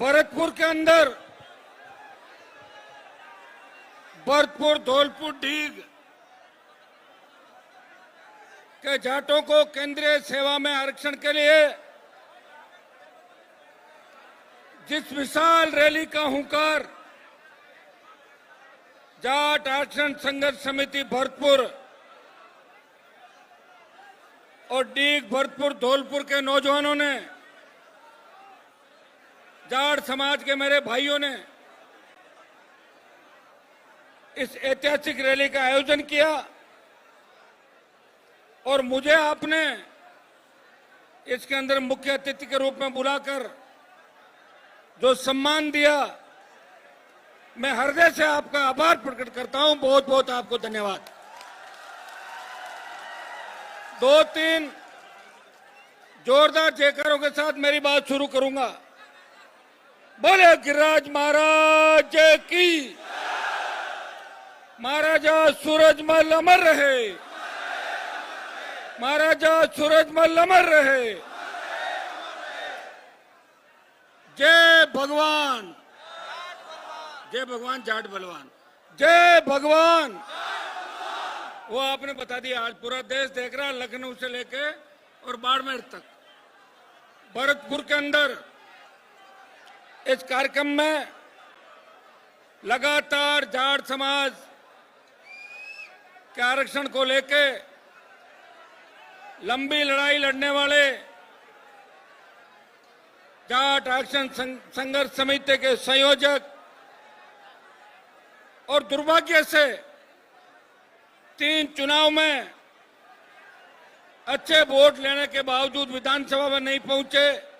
भरतपुर के अंदर भरतपुर, धौलपुर, डीग के जाटों को केंद्रीय सेवा में आरक्षण के लिए जिस विशाल रैली का हुंकार जाट आरक्षण संघर्ष समिति भरतपुर और डीग, भरतपुर, धौलपुर के नौजवानों ने, जाट समाज के मेरे भाइयों ने इस ऐतिहासिक रैली का आयोजन किया और मुझे आपने इसके अंदर मुख्य अतिथि के रूप में बुलाकर जो सम्मान दिया, मैं हृदय से आपका आभार प्रकट करता हूं। बहुत बहुत आपको धन्यवाद। 2-3 जोरदार जयकारों के साथ मेरी बात शुरू करूंगा। बोले गिरिराज महाराज की, महाराजा सूरजमल अमर रहे, महाराजा सूरजमल अमर रहे। जय भगवान, जय भगवान जाट बलवान, जय भगवान। वो आपने बता दिया, आज पूरा देश देख रहा है, लखनऊ से लेके और बाड़मेर तक। भरतपुर के अंदर इस कार्यक्रम में लगातार जाट समाज के आरक्षण को लेके लंबी लड़ाई लड़ने वाले जाट आरक्षण संघर्ष समिति के संयोजक और दुर्भाग्य से 3 चुनाव में अच्छे वोट लेने के बावजूद विधानसभा में नहीं पहुंचे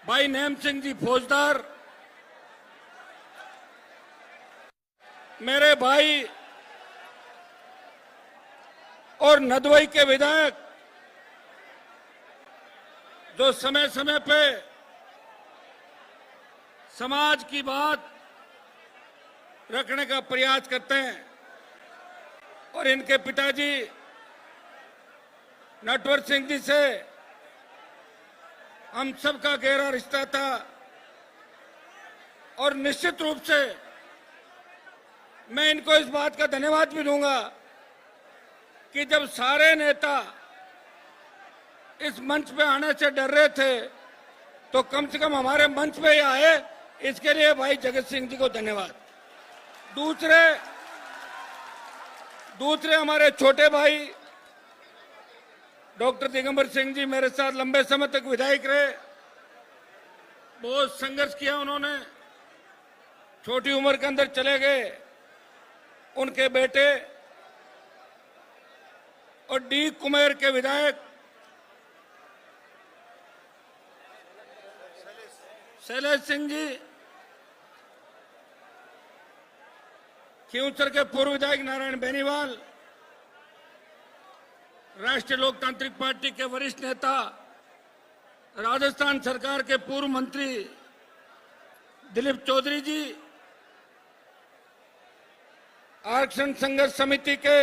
भाई नेम सिंह जी फौजदार, मेरे भाई और नदवई के विधायक जो समय समय पे समाज की बात रखने का प्रयास करते हैं और इनके पिताजी नटवर सिंह जी से हम सबका गहरा रिश्ता था और निश्चित रूप से मैं इनको इस बात का धन्यवाद भी दूंगा कि जब सारे नेता इस मंच पे आने से डर रहे थे तो कम से कम हमारे मंच पे ही आए, इसके लिए भाई जगत सिंह जी को धन्यवाद। दूसरे हमारे छोटे भाई डॉक्टर दिगंबर सिंह जी मेरे साथ लंबे समय तक विधायक रहे, बहुत संघर्ष किया उन्होंने, छोटी उम्र के अंदर चले गए। उनके बेटे और डी कुमेर के विधायक शैलेश सिंह जी, खींवसर के पूर्व विधायक नारायण बेनीवाल, राष्ट्रीय लोकतांत्रिक पार्टी के वरिष्ठ नेता, राजस्थान सरकार के पूर्व मंत्री दिलीप चौधरी जी, आरक्षण संघर्ष समिति के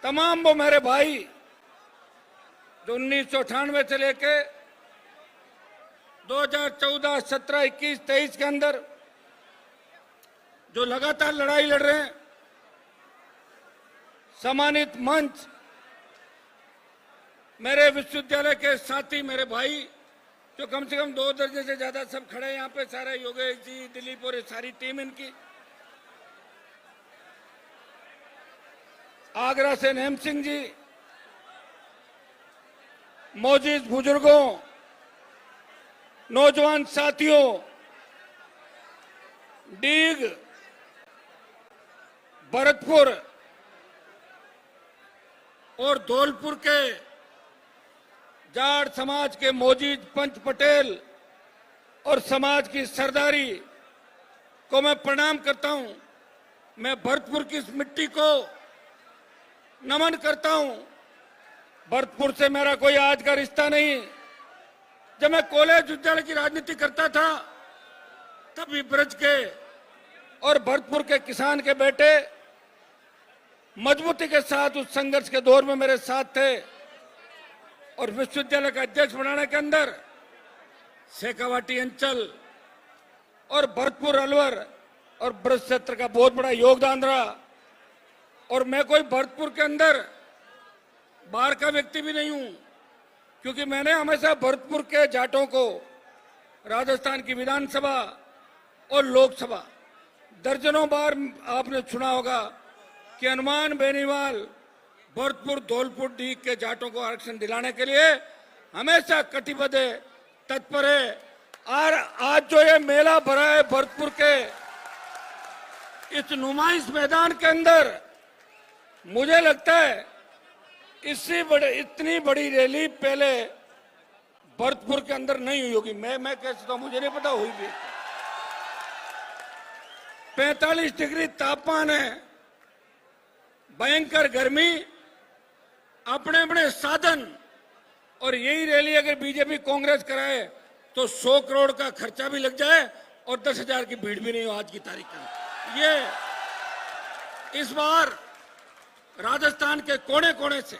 तमाम वो मेरे भाई जो 1998 से लेके 2014, 17, 21, 23 के अंदर जो लगातार लड़ाई लड़ रहे हैं। सम्मानित मंच, मेरे विश्वविद्यालय के साथी, मेरे भाई जो कम से कम 2 दर्जन से ज्यादा सब खड़े हैं यहाँ पे, सारे योगेश जी, दिलीप और ये सारी टीम इनकी, आगरा से नेम सिंह जी, मौजूद बुजुर्गों, नौजवान साथियों, डीग, भरतपुर और धौलपुर के जाट समाज के मौजूद पंच पटेल और समाज की सरदारी को मैं प्रणाम करता हूं। मैं भरतपुर की इस मिट्टी को नमन करता हूं। भरतपुर से मेरा कोई आज का रिश्ता नहीं। जब मैं कॉलेज विद्यालय की राजनीति करता था तभी ब्रज के और भरतपुर के किसान के बेटे मजबूती के साथ उस संघर्ष के दौर में मेरे साथ थे। और विश्वविद्यालय का अध्यक्ष बनाने के अंदर शेखावाटी अंचल और भरतपुर अलवर और ब्रज क्षेत्र का बहुत बड़ा योगदान रहा। और मैं कोई भरतपुर के अंदर बाहर का व्यक्ति भी नहीं हूं, क्योंकि मैंने हमेशा भरतपुर के जाटों को राजस्थान की विधानसभा और लोकसभा दर्जनों बार आपने सुना होगा कि हनुमान बेनीवाल भरतपुर धौलपुर डीग के जाटों को आरक्षण दिलाने के लिए हमेशा कटिबद्ध है, तत्पर है। और आज जो ये मेला भरा है भरतपुर के इस नुमाइश मैदान के अंदर, मुझे लगता है इतनी बड़ी रैली पहले भरतपुर के अंदर नहीं हुई होगी। मैं कह सकता हूं, मुझे नहीं पता हुई भी। 45 डिग्री तापमान है, भयंकर गर्मी, अपने अपने साधन, और यही रैली अगर बीजेपी कांग्रेस कराए तो 100 करोड़ का खर्चा भी लग जाए और 10,000 की भीड़ भी नहीं हो आज की तारीख में। ये इस बार राजस्थान के कोने कोने से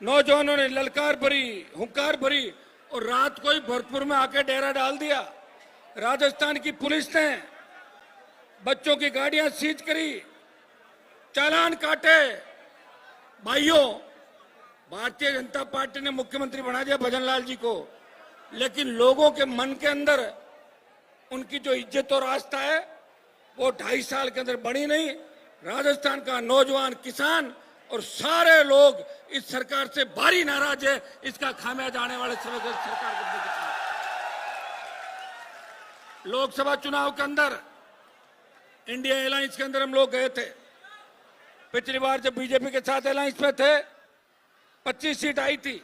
नौजवानों ने ललकार भरी, हुंकार भरी और रात को ही भरतपुर में आके डेरा डाल दिया। राजस्थान की पुलिस ने बच्चों की गाड़ियां सीज करी, चालान काटे। भाइयों, भारतीय जनता पार्टी ने मुख्यमंत्री बना दिया भजनलाल जी को, लेकिन लोगों के मन के अंदर उनकी जो इज्जत और आस्था है वो 2.5 साल के अंदर बनी नहीं। राजस्थान का नौजवान, किसान और सारे लोग इस सरकार से भारी नाराज है। इसका खामियाजा आने वाले समय को सरकार को भुगतना। लोकसभा चुनाव के अंदर इंडिया अलायंस के अंदर हम लोग गए थे। पिछली बार जब बीजेपी के साथ अलायंस में थे 25 सीट आई थी।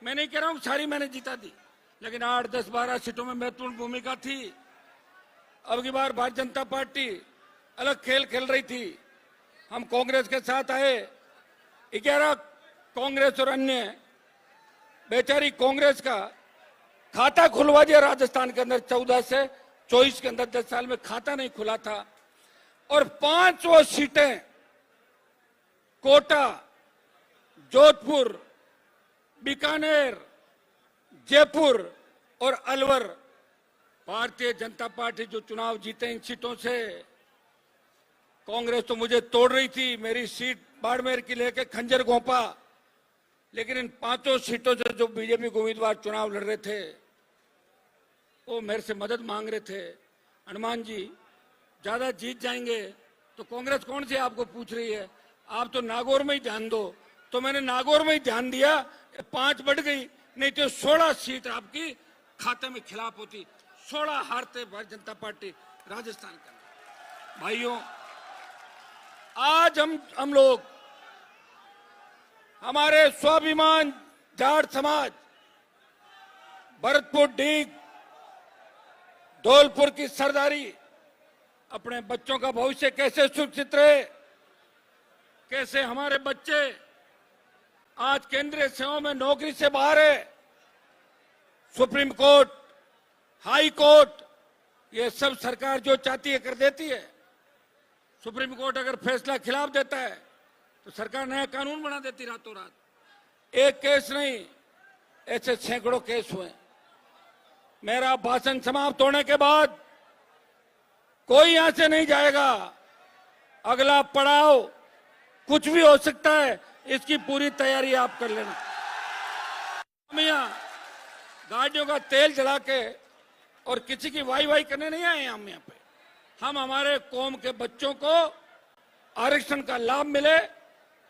मैं नहीं कह रहा हूं सारी मैंने जीता दी, लेकिन 8, 10, 12 सीटों में महत्वपूर्ण भूमिका थी। अब की बार भारतीय जनता पार्टी अलग खेल खेल रही थी। हम कांग्रेस के साथ आए। 11 कांग्रेस और अन्य, बेचारी कांग्रेस का खाता खुलवा दिया राजस्थान के अंदर 14 से 24 के अंदर 10 साल में खाता नहीं खुला था। और 5 सीटें कोटा, जोधपुर, बीकानेर, जयपुर और अलवर, भारतीय जनता पार्टी जो चुनाव जीते इन सीटों से। कांग्रेस तो मुझे तोड़ रही थी, मेरी सीट बाड़मेर की लेके खंजर घोंपा, लेकिन इन 5 सीटों से जो बीजेपी के उम्मीदवार चुनाव लड़ रहे थे वो मेरे से मदद मांग रहे थे। हनुमान जी, ज्यादा जीत जाएंगे तो कांग्रेस कौन सी आपको पूछ रही है, आप तो नागौर में ही ध्यान दो। तो मैंने नागौर में ही ध्यान दिया, 5 बढ़ गई, नहीं तो 16 सीट आपकी खाते में खिलाफ होती। 16 हारते भारतीय जनता पार्टी राजस्थान के अंदर। भाइयों, आज हम लोग हमारे स्वाभिमान जाट समाज भरतपुर डीग धौलपुर की सरदारी, अपने बच्चों का भविष्य कैसे सुरक्षित रहे, कैसे हमारे बच्चे आज केंद्रीय सेवाओं में नौकरी से बाहर है। सुप्रीम कोर्ट, हाई कोर्ट, ये सब सरकार जो चाहती है कर देती है। सुप्रीम कोर्ट अगर फैसला खिलाफ देता है तो सरकार नया कानून बना देती रातों रात। एक केस नहीं, ऐसे सैकड़ों केस हुए। मेरा भाषण समाप्त होने के बाद कोई यहां से नहीं जाएगा। अगला पड़ाव कुछ भी हो सकता है, इसकी पूरी तैयारी आप कर लेना। हम यहाँ गाड़ियों का तेल जला के और किसी की वाई करने नहीं आए हम यहाँ पे। हम हमारे कौम के बच्चों को आरक्षण का लाभ मिले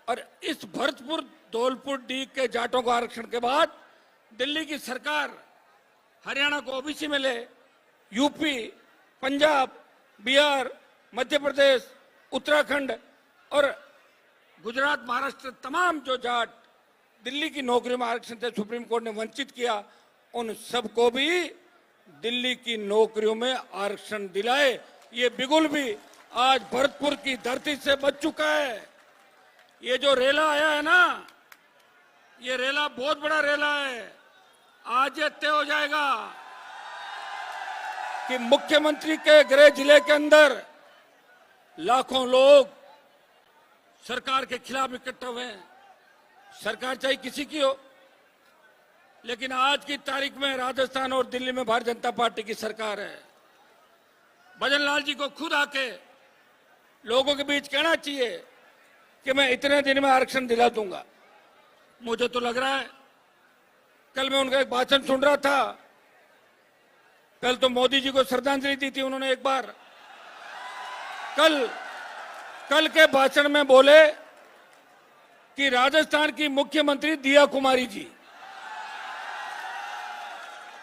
और इस भरतपुर धौलपुर डीग के जाटों को आरक्षण के बाद दिल्ली की सरकार हरियाणा को ओबीसी मिले, यूपी, पंजाब, बिहार, मध्य प्रदेश, उत्तराखंड और गुजरात, महाराष्ट्र, तमाम जो जाट दिल्ली की नौकरियों में आरक्षण से सुप्रीम कोर्ट ने वंचित किया, उन सबको भी दिल्ली की नौकरियों में आरक्षण दिलाए। ये बिगुल भी आज भरतपुर की धरती से बच चुका है। ये जो रेला आया है ना, ये रेला बहुत बड़ा रेला है। आज ये तय हो जाएगा कि मुख्यमंत्री के गृह जिले के अंदर लाखों लोग सरकार के खिलाफ इकट्ठा हुए हैं। सरकार चाहे किसी की हो, लेकिन आज की तारीख में राजस्थान और दिल्ली में भारतीय जनता पार्टी की सरकार है। भजन लाल जी को खुद आके लोगों के बीच कहना चाहिए कि मैं इतने दिन में आरक्षण दिला दूंगा। मुझे तो लग रहा है, कल मैं उनका एक भाषण सुन रहा था, कल तो मोदी जी को श्रद्धांजलि दी थी उन्होंने एक बार, कल के भाषण में बोले कि राजस्थान की मुख्यमंत्री दिया कुमारी जी।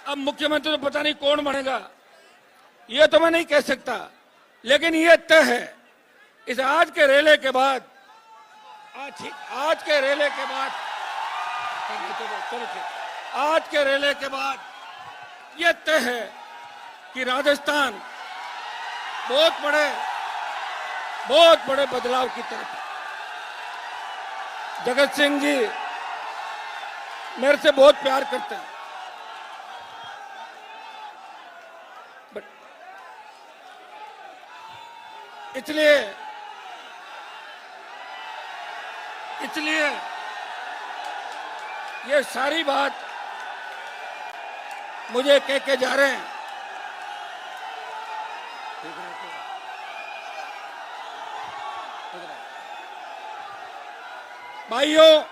अब मुख्यमंत्री तो पता नहीं कौन बनेगा, ये तो मैं नहीं कह सकता, लेकिन ये तय है इस आज के रेले के बाद, आज के रेले के बाद, आज के रेले के बाद ये तय है कि राजस्थान बहुत बड़े बदलाव की तरफ। जगत सिंह जी मेरे से बहुत प्यार करते हैं, इसलिए ये सारी बात मुझे कह के जा रहे हैं। भाइयों,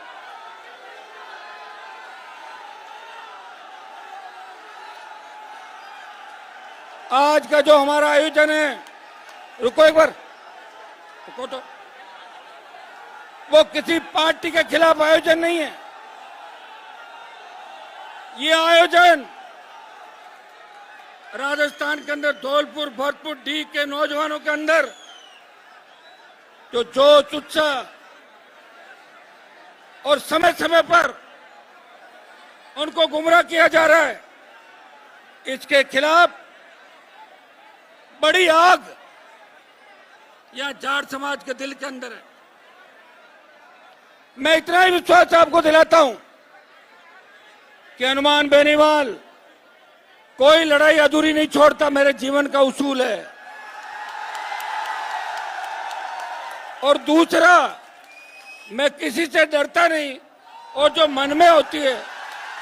आज का जो हमारा आयोजन है, रुको एक बार, रुको तो, वो किसी पार्टी के खिलाफ आयोजन नहीं है। ये आयोजन राजस्थान के अंदर धौलपुर, भरतपुर, डीग के नौजवानों के अंदर जो जोश, उत्साह और समय समय पर उनको गुमराह किया जा रहा है, इसके खिलाफ बड़ी आग या जाट समाज के दिल के अंदर है। मैं इतना ही विश्वास आपको दिलाता हूं कि हनुमान बेनीवाल कोई लड़ाई अधूरी नहीं छोड़ता, मेरे जीवन का उसूल है। और दूसरा, मैं किसी से डरता नहीं, और जो मन में होती है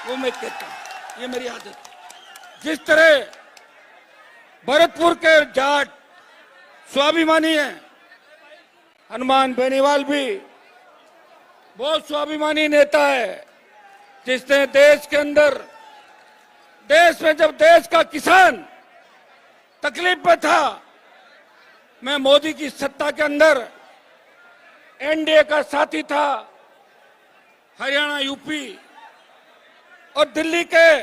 वो मैं कहता हूं, ये मेरी आदत है। जिस तरह भरतपुर के जाट स्वाभिमानी है, हनुमान बेनीवाल भी बहुत स्वाभिमानी नेता है, जिसने देश के अंदर, देश में जब देश का किसान तकलीफ में था, मैं मोदी की सत्ता के अंदर एनडीए का साथी था। हरियाणा, यूपी और दिल्ली के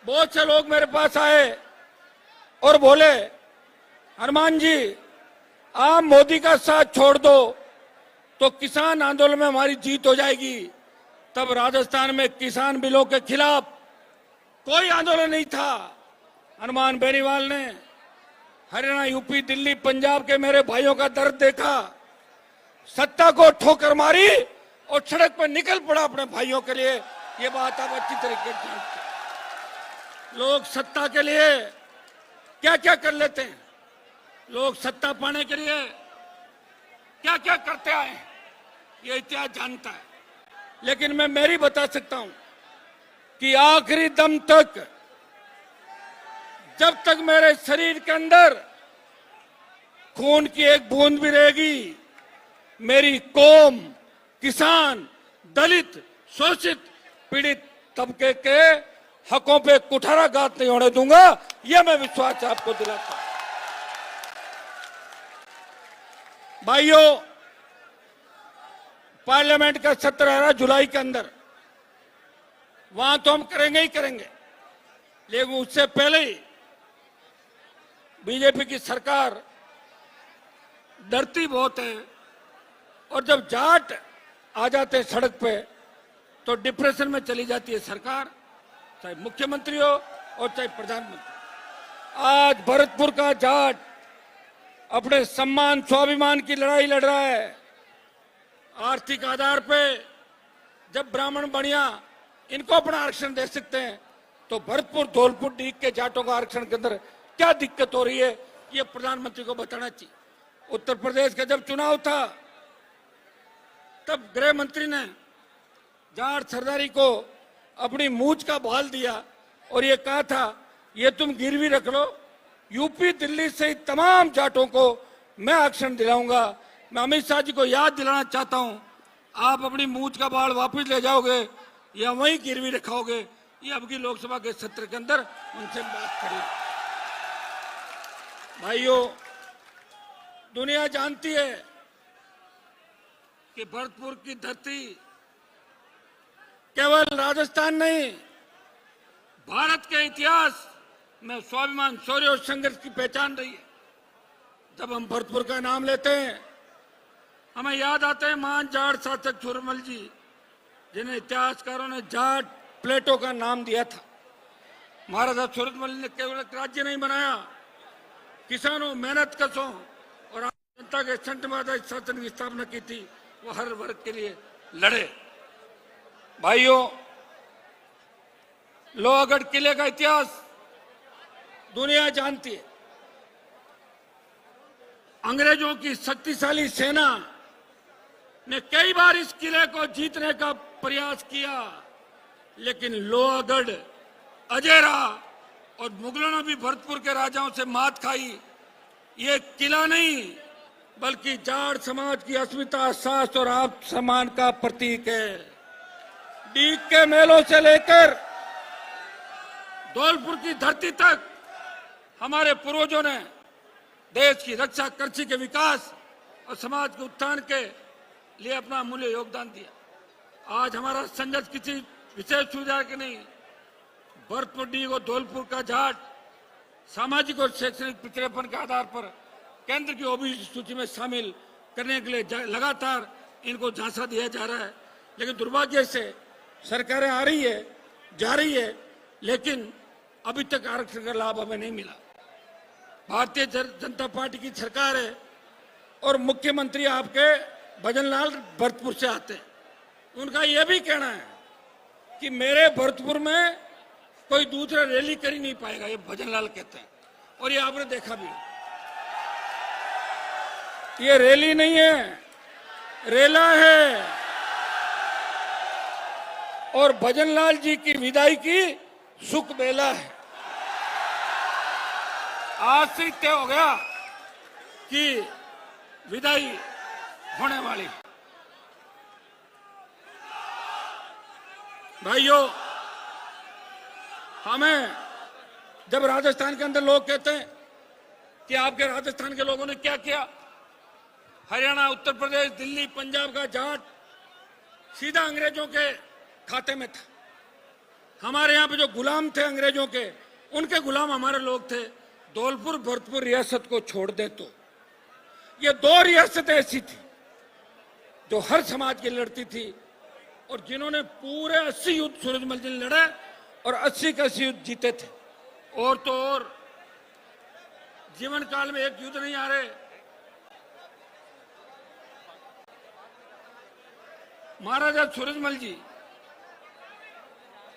बहुत से लोग मेरे पास आए और बोले, हनुमान जी आप मोदी का साथ छोड़ दो तो किसान आंदोलन में हमारी जीत हो जाएगी। तब राजस्थान में किसान बिलों के खिलाफ कोई आंदोलन नहीं था। हनुमान बेनीवाल ने हरियाणा, यूपी, दिल्ली, पंजाब के मेरे भाइयों का दर्द देखा, सत्ता को ठोकर मारी और सड़क पर निकल पड़ा अपने भाइयों के लिए। ये बात आप अच्छी तरीके से जानते हैं। लोग सत्ता के लिए क्या क्या कर लेते हैं, लोग सत्ता पाने के लिए क्या क्या करते आए, ये इतिहास जानता है। लेकिन मैं मेरी बता सकता हूं कि आखिरी दम तक, जब तक मेरे शरीर के अंदर खून की एक बूंद भी रहेगी, मेरी कौम, किसान, दलित, शोषित, पीड़ित तबके के हकों पे कुठाराघात नहीं होने दूंगा। यह मैं विश्वास आपको दिलाता हूं। भाइयों, पार्लियामेंट का सत्र है जुलाई के अंदर, वहां तो हम करेंगे ही करेंगे, लेकिन उससे पहले ही बीजेपी की सरकार डरती बहुत है, और जब जाट आ जाते हैं सड़क पे तो डिप्रेशन में चली जाती है सरकार, चाहे मुख्यमंत्री हो और चाहे प्रधानमंत्री। आज भरतपुर का जाट अपने सम्मान, स्वाभिमान की लड़ाई लड़ रहा है। आर्थिक आधार पे जब ब्राह्मण बनिया इनको अपना आरक्षण दे सकते हैं, तो भरतपुर, धौलपुर, डीग के जाटों का आरक्षण के अंदर क्या दिक्कत हो रही है, ये प्रधानमंत्री को बताना चाहिए। उत्तर प्रदेश का जब चुनाव था, तब गृह मंत्री ने जाट सरदारी को अपनी मूंछ का बाल दिया और ये कहा था ये तुम गिरवी रख लो, यूपी दिल्ली से तमाम जाटों को मैं आरक्षण दिलाऊंगा। मैं अमित शाह जी को याद दिलाना चाहता हूं, आप अपनी मूंछ का बाल वापस ले जाओगे या वहीं गिरवी रखाओगे, ये अब की लोकसभा के सत्र के अंदर उनसे बात करें। भाइयों, दुनिया जानती है कि भरतपुर की धरती केवल राजस्थान नहीं, भारत के इतिहास में स्वाभिमान, शौर्य और संघर्ष की पहचान रही है। जब हम भरतपुर का नाम लेते हैं, हमें याद आते हैं महान जाट शासक सूरजमल जी, जिन्हें इतिहासकारों ने जाट प्लेटो का नाम दिया था। महाराजा सूरजमल ने केवल एक राज्य नहीं बनाया, किसानों, मेहनत कशों और आम जनता के संतवादी शासन की स्थापना की थी। वो हर वर्ग के लिए लड़े। भाइयों, लोहागढ़ किले का इतिहास दुनिया जानती है। अंग्रेजों की शक्तिशाली सेना ने कई बार इस किले को जीतने का प्रयास किया, लेकिन लोहागढ़ अजय रहा और मुगलों ने भी भरतपुर के राजाओं से मात खाई। ये किला नहीं बल्कि जाट समाज की अस्मिता, साहस और आत्म सम्मान का प्रतीक है। डीग के मेलों से लेकर धौलपुर की धरती तक हमारे पूर्वजों ने देश की रक्षा, कृषि के विकास और समाज के उत्थान के लिए अपना अमूल्य योगदान दिया। आज हमारा संघर्ष किसी विशेष सुविधा के नहीं, भरतपुर, डीग और धौलपुर का जाट सामाजिक और शैक्षणिक पिछड़ेपन के आधार पर केंद्र की ओबीसी सूची में शामिल करने के लिए लगातार इनको झांसा दिया जा रहा है। लेकिन दुर्भाग्य से सरकारें आ रही है, जा रही है, लेकिन अभी तक आरक्षण का लाभ हमें नहीं मिला। भारतीय जनता पार्टी की सरकार है और मुख्यमंत्री आपके भजनलाल भरतपुर से आते हैं। उनका यह भी कहना है कि मेरे भरतपुर में कोई दूसरा रैली कर ही नहीं पाएगा, ये भजनलाल कहते हैं। और ये आपने देखा भी, ये रैली नहीं है, रेला है। और भजनलाल जी की विदाई की सुख बेला है। आज से तय हो गया कि विदाई होने वाली। भाइयों, हमें जब राजस्थान के अंदर लोग कहते हैं कि आपके राजस्थान के लोगों ने क्या किया, हरियाणा, उत्तर प्रदेश, दिल्ली, पंजाब का जाट सीधा अंग्रेजों के खाते में था। हमारे यहाँ पे जो गुलाम थे अंग्रेजों के, उनके गुलाम हमारे लोग थे। धौलपुर, भरतपुर रियासत को छोड़ दे तो ये दो रियासतें ऐसी थी जो हर समाज की लड़ती थी और जिन्होंने पूरे 80 युद्ध सूरजमल जी ने लड़े और 80 का 80 युद्ध जीते थे। और तो और जीवन काल में एक युद्ध नहीं आ रहे। महाराजा सूरजमल जी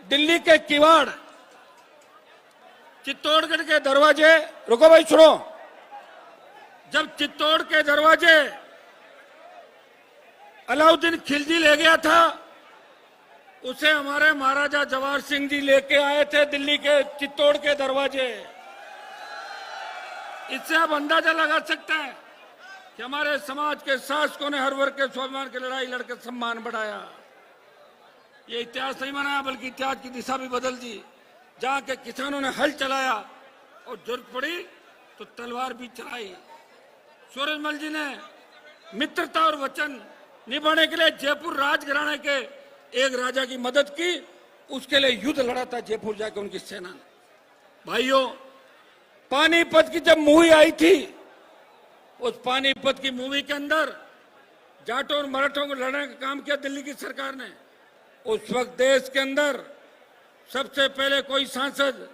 दिल्ली के किवाड़, चित्तौड़गढ़ के दरवाजे, रुको भाई सुनो, जब चित्तौड़ के दरवाजे अलाउद्दीन खिलजी ले गया था, उसे हमारे महाराजा जवाहर सिंह जी लेके आए थे दिल्ली के चित्तौड़ के दरवाजे। इससे आप अंदाजा लगा सकते हैं कि हमारे समाज के शासकों ने हर वर्ग के स्वाभिमान की लड़ाई लड़कर सम्मान बढ़ाया। ये इतिहास नहीं बनाया बल्कि इतिहास की दिशा भी बदल दी। जहां के किसानों ने हल चलाया और जरूरत पड़ी तो तलवार भी चलाई। सूरजमल जी ने मित्रता और वचन निभाने के लिए जयपुर राजघराने के एक राजा की मदद की, उसके लिए युद्ध लड़ा था जयपुर जाकर उनकी सेना ने। भाइयों, पानीपत की जब मूवी आई थी, उस पानीपत की मूवी के अंदर जाटों और मराठों को लड़ने का काम किया दिल्ली की सरकार ने। उस वक्त देश के अंदर सबसे पहले कोई सांसद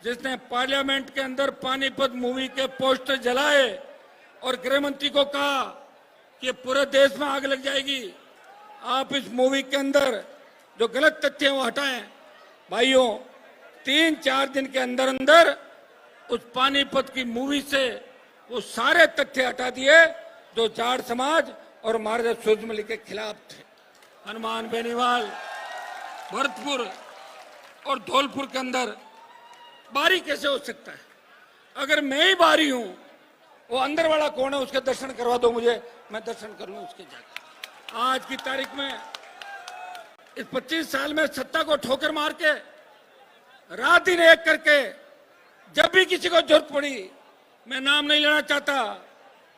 जिसने पार्लियामेंट के अंदर पानीपत मूवी के पोस्टर जलाए और गृह मंत्री को कहा कि पूरे देश में आग लग जाएगी, आप इस मूवी के अंदर जो गलत तथ्य हैं वो हटाएं। भाइयों, 3-4 दिन के अंदर अंदर उस पानीपत की मूवी से वो सारे तथ्य हटा दिए जो जाट समाज और महाराजा सूरजमल के खिलाफ थे। हनुमान बेनीवाल, भरतपुर, और धौलपुर के अंदर बारी कैसे हो सकता है? अगर मैं ही बारी हूं, वो अंदर वाला कौन है उसके दर्शन करवा दो मुझे, मैं दर्शन कर लूं उसके जाकर। आज की तारीख में इस 25 साल में सत्ता को ठोकर मार के, रात दिन एक करके, जब भी किसी को जरूरत पड़ी, मैं नाम नहीं लेना चाहता,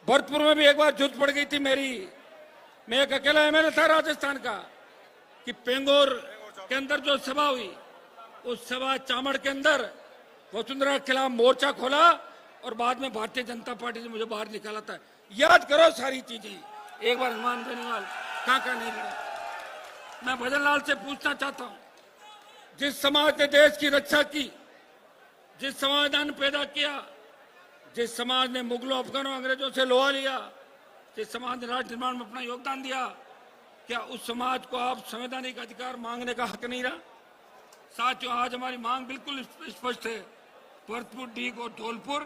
भरतपुर में भी एक बार जरूरत पड़ गई थी मेरी, मैं एक अकेला एमएलए था राजस्थान का, कि पेंगोर के अंदर जो सभा हुई, उस सभा चामड़ के अंदर वसुंधरा के खिलाफ मोर्चा खोला और बाद में भारतीय जनता पार्टी ने मुझे बाहर निकाला था। याद करो सारी चीजें एक बार। हनुमान बेनीवाल कहाँ नहीं लड़ा। मैं भजन लाल से पूछना चाहता हूं, जिस समाज ने देश की रक्षा की, जिस समाज ने पैदा किया, जिस समाज ने मुगलों अफगानों अंग्रेजों से लोहा लिया, जिस समाज ने राष्ट्र निर्माण में अपना योगदान दिया, क्या उस समाज को आप संवैधानिक अधिकार मांगने का हक नहीं रहा? साथियों, आज हमारी मांग बिल्कुल स्पष्ट है, भरतपुर, डीग और धौलपुर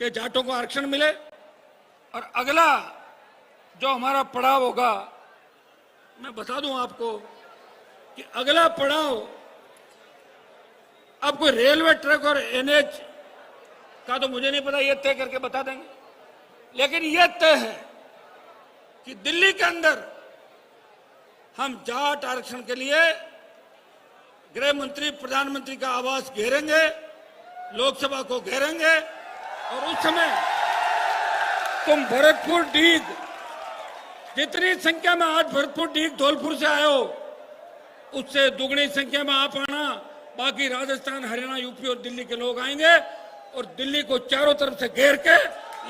के जाटों को आरक्षण मिले। और अगला जो हमारा पड़ाव होगा, मैं बता दूं आपको कि अगला पड़ाव अब कोई रेलवे ट्रैक और एनएच का तो मुझे नहीं पता, ये तय करके बता देंगे, लेकिन यह तय है कि दिल्ली के अंदर हम जाट आरक्षण के लिए गृह मंत्री, प्रधानमंत्री का आवास घेरेंगे, लोकसभा को घेरेंगे, और उस समय तुम भरतपुर, डीग, जितनी संख्या में आज भरतपुर, डीग, धौलपुर से आए हो, उससे दुगनी संख्या में आप आना। बाकी राजस्थान, हरियाणा, यूपी और दिल्ली के लोग आएंगे और दिल्ली को चारों तरफ से घेर के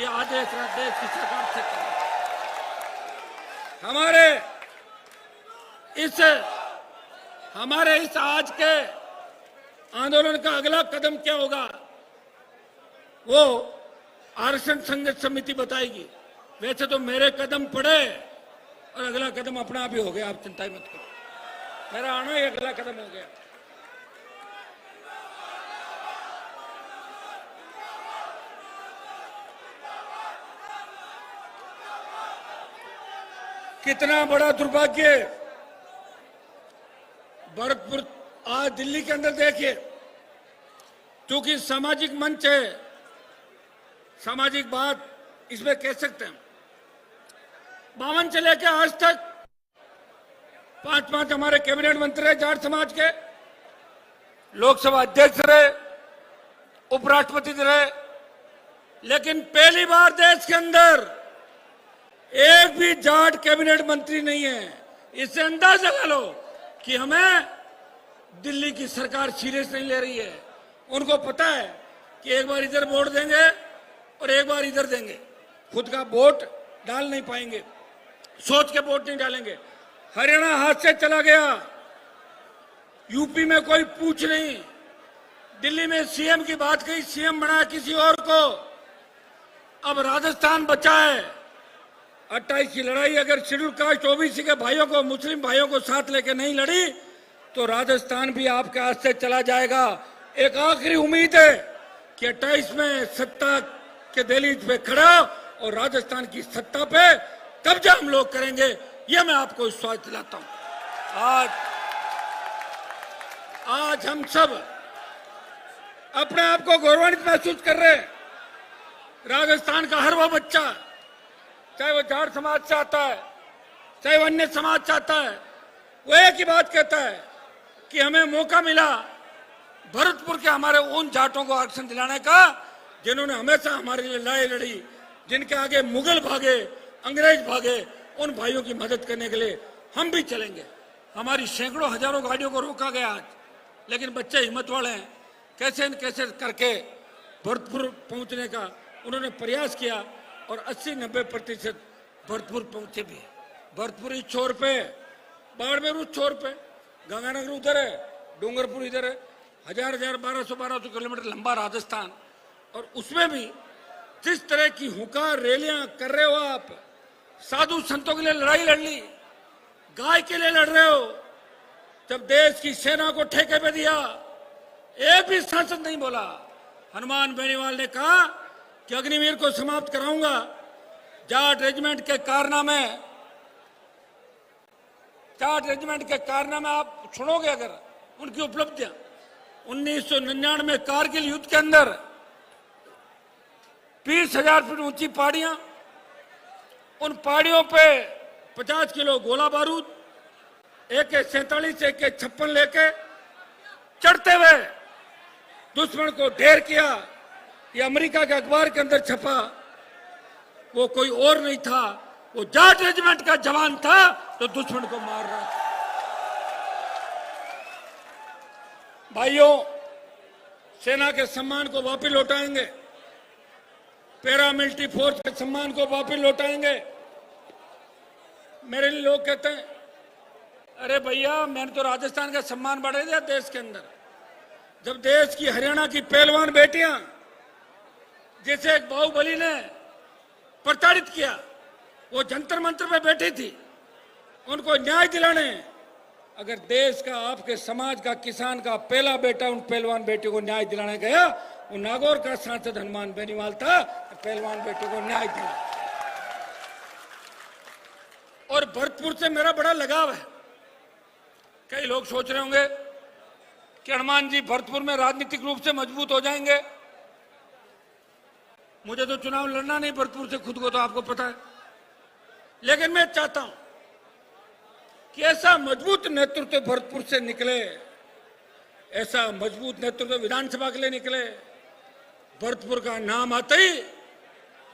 ये आदेश देश की सरकार से करें। हमारे इस आज के आंदोलन का अगला कदम क्या होगा, वो आरक्षण संघर्ष समिति बताएगी। वैसे तो मेरे कदम पड़े और अगला कदम अपना आप ही हो गया, आप चिंता मत करो, मेरा आना ही अगला कदम हो गया। कितना बड़ा दुर्भाग्य, भरतपुर आज दिल्ली के अंदर देखिए, क्योंकि सामाजिक मंच है, सामाजिक बात इसमें कह सकते हैं। 52 से लेकर आज तक 5 हमारे कैबिनेट मंत्री रहे जाट समाज के, लोकसभा अध्यक्ष रहे, उपराष्ट्रपति रहे, लेकिन पहली बार देश के अंदर एक भी जाट कैबिनेट मंत्री नहीं है। इससे अंदाजा लगा लो कि हमें दिल्ली की सरकार सीरियस नहीं ले रही है। उनको पता है कि एक बार इधर वोट देंगे और एक बार इधर देंगे, खुद का वोट डाल नहीं पाएंगे, सोच के वोट नहीं डालेंगे। हरियाणा हाथ से चला गया, यूपी में कोई पूछ नहीं, दिल्ली में सीएम की बात कही, सीएम बनाया किसी और को, अब राजस्थान बचा है। 28 की लड़ाई अगर शेड्यूल कास्ट ओबीसी के भाइयों को, मुस्लिम भाइयों को साथ लेके नहीं लड़ी तो राजस्थान भी आपके हाथ से चला जाएगा। एक आखिरी उम्मीद है कि 28 में सत्ता के दहलीज पे खड़ा और राजस्थान की सत्ता पे कब्जा हम लोग करेंगे, यह मैं आपको विश्वास दिलाता हूं। आज हम सब अपने आप को गौरवान्वित महसूस कर रहे हैं। राजस्थान का हर वो बच्चा, चाहे वो जाट समाज से आता है, चाहे वो अन्य समाज से आता है, वो एक ही बात कहता है कि हमें मौका मिला भरतपुर के हमारे उन जाटों को आरक्षण दिलाने का जिन्होंने हमेशा हमारे लिए लड़ाई लड़ी, जिनके आगे मुगल भागे, अंग्रेज भागे, उन भाइयों की मदद करने के लिए हम भी चलेंगे। हमारी सैकड़ों हजारों गाड़ियों को रोका गया आज, लेकिन बच्चे हिम्मत वाले हैं, कैसे न कैसे करके भरतपुर पहुंचने का उन्होंने प्रयास किया और 80-90% भरतपुर पहुंचे भी। भरतपुर इस छोर पे, बाड़मेर उस छोर पे, गंगानगर उधर है, डूंगरपुर इधर है, 1200 किलोमीटर लंबा राजस्थान। और उसमें भी जिस तरह की हुंकार रैलियां कर रहे हो आप, साधु संतों के लिए लड़ाई लड़ ली, गाय के लिए लड़ रहे हो, जब देश की सेना को ठेके पे दिया, एक भी सांसद नहीं बोला। हनुमान बेनीवाल ने कहा कि अग्निवीर को समाप्त कराऊंगा। जाट रेजिमेंट के कारनामे आप सुनोगे अगर, उनकी उपलब्धियां। 1999 कारगिल युद्ध के अंदर 20,000 फीट ऊंची पहाड़ियां, उन पहाड़ियों पे 50 किलो गोला बारूद, AK-47, AK-56 लेके चढ़ते हुए दुश्मन को ढेर किया। ये अमेरिका के अखबार के अंदर छपा। वो कोई और नहीं था, वो जाट रेजिमेंट का जवान था तो दुश्मन को मार रहा था। भाइयों, सेना के सम्मान को वापस लौटाएंगे, पैरामिलिट्री फोर्स के सम्मान को वापस लौटाएंगे। मेरे लिए लोग कहते हैं, अरे भैया मैंने तो राजस्थान का सम्मान बढ़ा दिया देश के अंदर। जब देश की हरियाणा की पहलवान बेटियां, जिसे एक बाहुबली ने प्रताड़ित किया, वो जंतर मंतर पे बैठी थी, उनको न्याय दिलाने अगर देश का, आपके समाज का, किसान का पहला बेटा उन पहलवान बेटियों को न्याय दिलाने गया, वो नागौर का सांसद हनुमान बेनीवाल था, पहलवान बेटियों को न्याय दिला। और भरतपुर से मेरा बड़ा लगाव है। कई लोग सोच रहे होंगे कि हनुमान जी भरतपुर में राजनीतिक रूप से मजबूत हो जाएंगे। मुझे तो चुनाव लड़ना नहीं भरतपुर से, खुद को तो आपको पता है। लेकिन मैं चाहता हूं कि ऐसा मजबूत नेतृत्व भरतपुर से निकले, ऐसा मजबूत नेतृत्व विधानसभा के लिए निकले, भरतपुर का नाम आते ही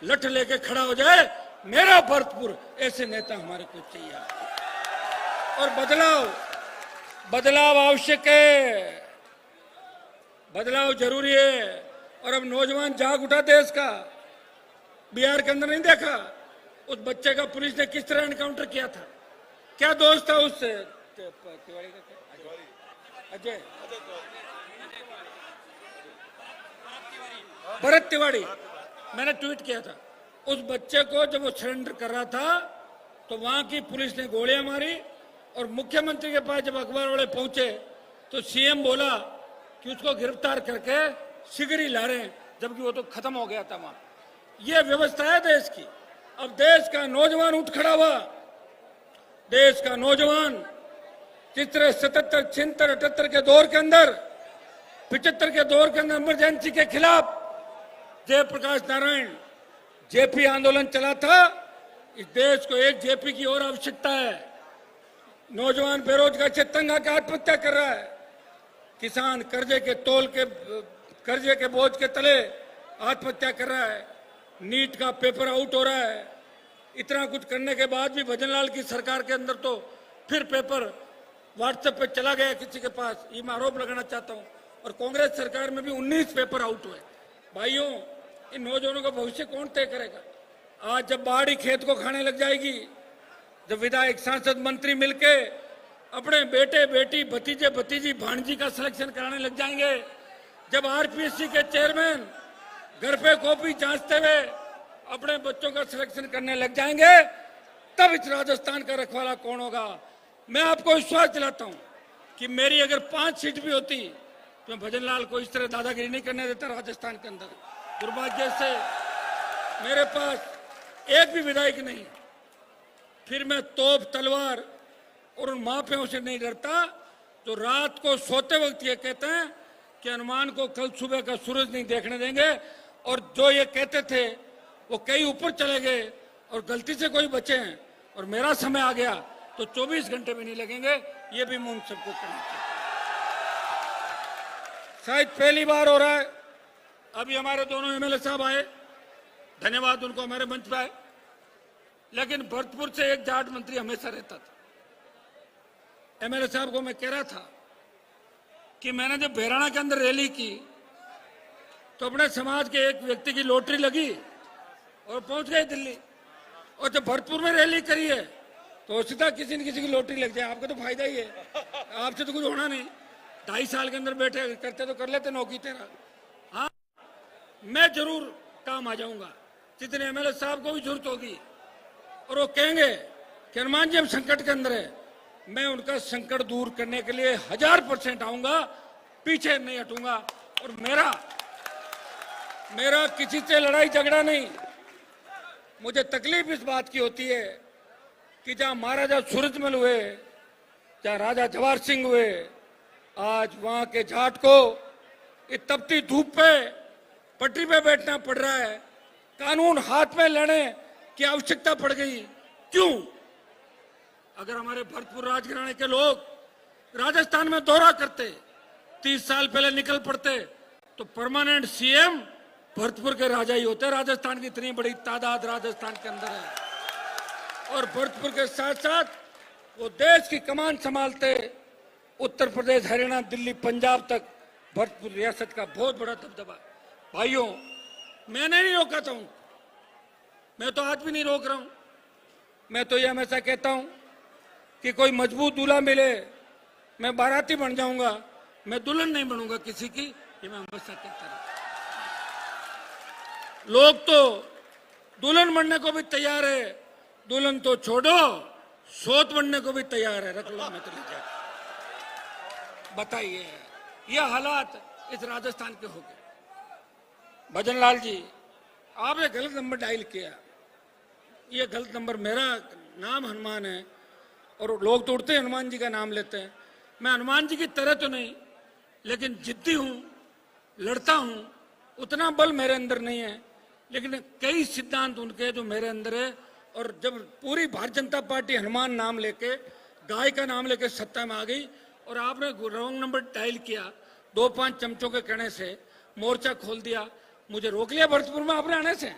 लठ लेके खड़ा हो जाए, मेरा भरतपुर। ऐसे नेता हमारे को चाहिए। और बदलाव आवश्यक है, बदलाव जरूरी है। और अब नौजवान जाग उठा देश का। बिहार के अंदर नहीं देखा उस बच्चे का पुलिस ने किस तरह एनकाउंटर किया था? क्या दोस्त था उससे? तिवारी का अजय, भरत तिवारी। मैंने ट्वीट किया था, उस बच्चे को जब वो सरेंडर कर रहा था तो वहां की पुलिस ने गोलियां मारी। और मुख्यमंत्री के पास जब अखबार वाले पहुंचे तो सीएम बोला कि उसको गिरफ्तार करके शिगरी ला रहे हैं, जबकि वो तो खत्म हो गया था वहां। ये व्यवस्था है देश की। अब देश का नौजवान उठ खड़ा हुआ। देश का नौजवान जिस तरह 77, 76, 78 के दौर के अंदर, 75 के दौर के अंदर इमरजेंसी के खिलाफ जयप्रकाश नारायण जेपी आंदोलन चला था, इस देश को एक जेपी की और आवश्यकता है। नौजवान बेरोजगार से तंग आकर आत्महत्या कर रहा है। किसान कर्जे के बोझ के तले आत्महत्या कर रहा है। नीट का पेपर आउट हो रहा है। इतना कुछ करने के बाद भी भजनलाल की सरकार के अंदर तो फिर पेपर व्हाट्सएप पे चला गया किसी के पास, ये मैं आरोप लगाना चाहता हूं। और कांग्रेस सरकार में भी 19 पेपर आउट हुए। भाइयों, इन नौजवानों का भविष्य कौन तय करेगा? आज जब बाड़ी खेत को खाने लग जाएगी, जब विधायक, सांसद, मंत्री मिलके अपने बेटे बेटी, भतीजे भतीजी, भांजी का सिलेक्शन कराने लग जाएंगे, जब आरपीएससी के चेयरमैन घर पे कॉपी जांचते हुए अपने बच्चों का सिलेक्शन करने लग जाएंगे, तब इस राजस्थान का रखवाला कौन होगा? मैं आपको विश्वास दिलाता हूं कि मेरी अगर 5 सीट भी होती तो मैं भजनलाल को इस तरह दादागिरी नहीं करने देता राजस्थान के अंदर। दुर्भाग्य से मेरे पास एक भी विधायक नहीं। फिर मैं तोप, तलवार और उन माफियाओं से नहीं डरता जो रात को सोते वक्त ये कहते हैं कि हनुमान को कल सुबह का सूरज नहीं देखने देंगे। और जो ये कहते थे वो कई ऊपर चले गए और गलती से कोई बचे हैं और मेरा समय आ गया तो 24 घंटे भी नहीं लगेंगे। ये भी मैं उन सबको करना चाहिए। शायद पहली बार हो रहा है। अभी हमारे दोनों एमएलए साहब आए, धन्यवाद उनको, हमारे मंच पे आए। लेकिन भरतपुर से एक जाट मंत्री हमेशा रहता था। एमएलए साहब को मैं कह रहा था कि मैंने जब बहराना के अंदर रैली की तो अपने समाज के एक व्यक्ति की लॉटरी लगी और पहुंच गए दिल्ली। और जब भरतपुर में रैली करी है तो सीधा किसी न किसी की लॉटरी लग जाए। आपका तो फायदा ही है, आपसे तो कुछ होना नहीं। 2.5 साल के अंदर बैठे करते तो कर लेते नौकरी तेरा। हाँ, मैं जरूर काम आ जाऊंगा जितने एमएलए साहब को भी जरूरत होगी। और वो कहेंगे कि हनुमान जी हम संकट के अंदर है, मैं उनका संकट दूर करने के लिए 1000% आऊंगा, पीछे नहीं हटूंगा। और मेरा किसी से लड़ाई झगड़ा नहीं। मुझे तकलीफ इस बात की होती है कि जहां महाराजा सूरजमल हुए, जहां राजा जवाहर सिंह हुए, आज वहां के जाट को इस तपती धूप पे पटरी पे बैठना पड़ रहा है, कानून हाथ में लेने की आवश्यकता पड़ गई। क्यों? अगर हमारे भरतपुर राजघराने के लोग राजस्थान में दौरा करते, 30 साल पहले निकल पड़ते, तो परमानेंट सीएम भरतपुर के राजा ही होते। राजस्थान की इतनी बड़ी तादाद राजस्थान के अंदर है और भरतपुर के साथ साथ वो देश की कमान संभालते। उत्तर प्रदेश, हरियाणा, दिल्ली, पंजाब तक भरतपुर रियासत का बहुत बड़ा दबदबा। भाइयों, मैंने नहीं रोका था, मैं तो आज भी नहीं रोक रहा हूं। मैं तो ये हमेशा कहता हूं कि कोई मजबूत दूल्हा मिले, मैं बाराती बन जाऊंगा, मैं दुल्हन नहीं बनूंगा किसी की, ये मैं हमेशा कहता हूं। लोग तो दुल्हन बनने को भी तैयार है, दुल्हन तो छोड़ो, सोत बनने को भी तैयार है। रख लो, मैं तो ले जा। बताइए, ये हालात इस राजस्थान के हो गए। भजनलाल जी, आपने गलत नंबर डायल किया। ये गलत नंबर, मेरा नाम हनुमान है और लोग तो उड़ते हनुमान जी का नाम लेते हैं। मैं हनुमान जी की तरह तो नहीं, लेकिन जिद्दी हूं, लड़ता हूं। उतना बल मेरे अंदर नहीं है, लेकिन कई सिद्धांत उनके जो मेरे अंदर है। और जब पूरी भारतीय जनता पार्टी हनुमान नाम लेके, गाय का नाम लेके सत्ता में आ गई और आपने रॉन्ग नंबर डायल किया, 2-5 चमचों के कहने से मोर्चा खोल दिया, मुझे रोक लिया भरतपुर में आपने आने से।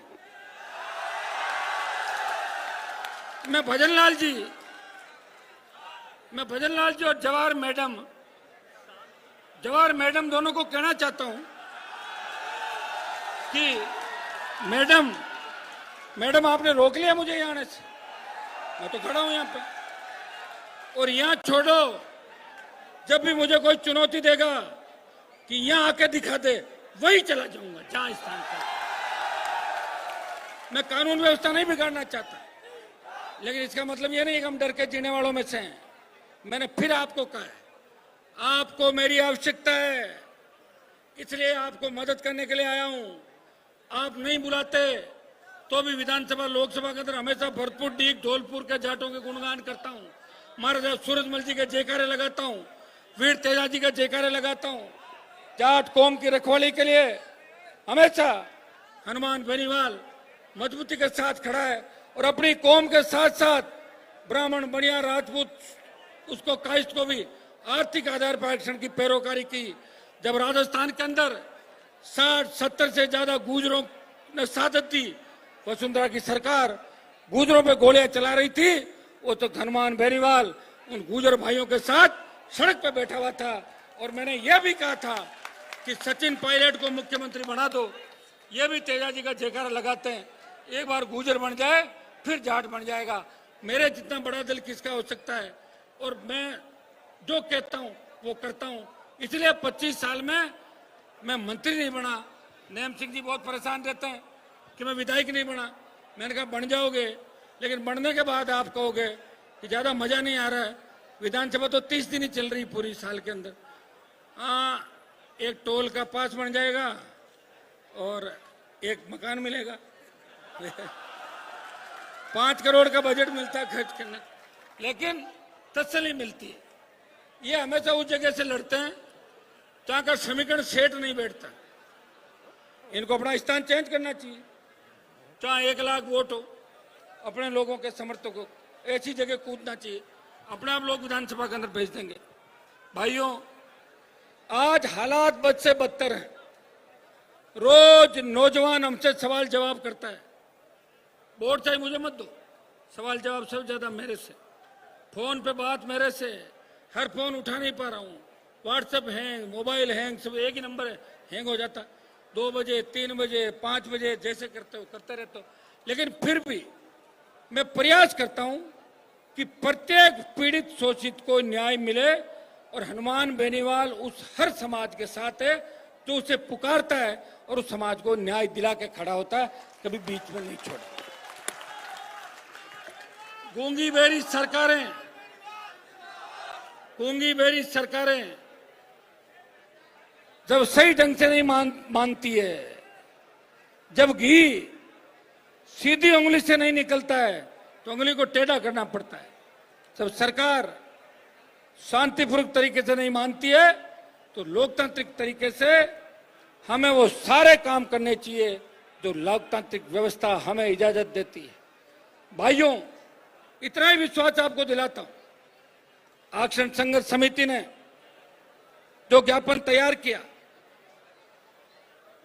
मैं भजनलाल जी और जवाहर मैडम दोनों को कहना चाहता हूं कि मैडम आपने रोक लिया मुझे यहां आने से। मैं तो खड़ा हूं यहां पे। और यहां छोड़ो, जब भी मुझे कोई चुनौती देगा कि यहां आके दिखा दे, वही चला जाऊंगा जहां स्थान पर। मैं कानून व्यवस्था नहीं बिगाड़ना चाहता, लेकिन इसका मतलब ये नहीं कि हम डर के जीने वालों में से हैं। मैंने फिर आपको कहा है, आपको मेरी आवश्यकता है, इसलिए आपको मदद करने के लिए आया हूं। आप नहीं बुलाते तो भी विधानसभा, लोकसभा के अंदर हमेशा भरतपुर, डीग, धौलपुर के जाटों के गुणगान करता हूं। महाराजा सूरजमल जी के जयकारे लगाता हूं, वीर तेजाजी के जयकारे लगाता हूं। जाट कौम की रखवाली के लिए हमेशा हनुमान बेनीवाल मजबूती के साथ खड़ा है और अपनी कौम के साथ साथ ब्राह्मण, बनिया, राजपूत, उसको काइस्ट को भी आर्थिक आधार पर आरक्षण की पैरोकारी की। जब राजस्थान के अंदर 60-70 से ज्यादा गुर्जरों ने शहादत दी, वसुंधरा की सरकार गुर्जरों पे गोलियां चला रही थी, वो तो हनुमान बेनीवाल उन गुर्जर भाइयों के साथ सड़क पे बैठा हुआ था। और मैंने यह भी कहा था कि सचिन पायलट को मुख्यमंत्री बना दो। ये भी तेजाजी का जयकारा लगाते हैं, एक बार गुर्जर बन जाए फिर जाट बन जाएगा। मेरे जितना बड़ा दिल किसका हो सकता है? और मैं जो कहता हूं वो करता हूं। इसलिए 25 साल में मैं मंत्री नहीं बना। नेम सिंह जी बहुत परेशान रहते हैं कि मैं विधायक नहीं बना। मैंने कहा बन जाओगे, लेकिन बनने के बाद आप कहोगे कि ज्यादा मजा नहीं आ रहा है। विधानसभा तो 30 दिन ही चल रही पूरी साल के अंदर। एक टोल का पास बन जाएगा और एक मकान मिलेगा। 5 करोड़ का बजट मिलता है खर्च करने, लेकिन तसल्ली मिलती है। ये हमेशा उस जगह से लड़ते हैं जहां का समीकरण सेठ नहीं बैठता। इनको अपना स्थान चेंज करना चाहिए। जहां 1 लाख वोट हो, अपने लोगों के समर्थकों को ऐसी जगह कूदना चाहिए, अपने आप लोग विधानसभा के अंदर भेज देंगे। भाइयों, आज हालात बद से बदतर हैं। रोज नौजवान हमसे सवाल जवाब करता है। वोट चाहे मुझे मत दो, सवाल जवाब सबसे ज्यादा मेरे से, फोन पे बात मेरे से। हर फोन उठा नहीं पा रहा हूं, व्हाट्सएप हैंग, मोबाइल हैंग, सब एक ही नंबर है, हैंग हो जाता। 2 बजे, 3 बजे, 5 बजे जैसे करते हो करते रहते हो। लेकिन फिर भी मैं प्रयास करता हूं कि प्रत्येक पीड़ित शोषित को न्याय मिले। और हनुमान बेनीवाल उस हर समाज के साथ है जो उसे पुकारता है और उस समाज को न्याय दिला के खड़ा होता है, कभी बीच में नहीं छोड़ता। गूंगी बेरी सरकारें जब सही ढंग से नहीं मानती है, जब घी सीधी उंगली से नहीं निकलता है तो उंगली को टेढ़ा करना पड़ता है। जब सरकार शांतिपूर्वक तरीके से नहीं मानती है तो लोकतांत्रिक तरीके से हमें वो सारे काम करने चाहिए जो लोकतांत्रिक व्यवस्था हमें इजाजत देती है। भाइयों, इतना ही विश्वास आपको दिलाता हूं, आरक्षण संघर्ष समिति ने जो ज्ञापन तैयार किया,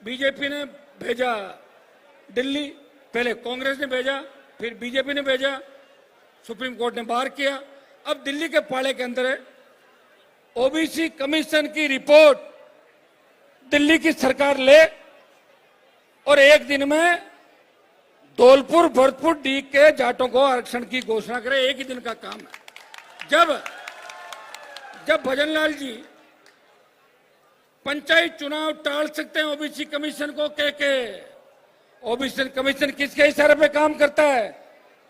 बीजेपी ने भेजा दिल्ली, पहले कांग्रेस ने भेजा, फिर बीजेपी ने भेजा, सुप्रीम कोर्ट ने बाहर किया, अब दिल्ली के पाले के अंदर है। ओबीसी कमीशन की रिपोर्ट दिल्ली की सरकार ले और एक दिन में धौलपुर भरतपुर डी के जाटों को आरक्षण की घोषणा करे, एक ही दिन का काम है। जब भजनलाल जी पंचायत चुनाव टाल सकते हैं ओबीसी कमीशन को कह के, ओबीसी कमीशन किसके इशारे पे काम करता है?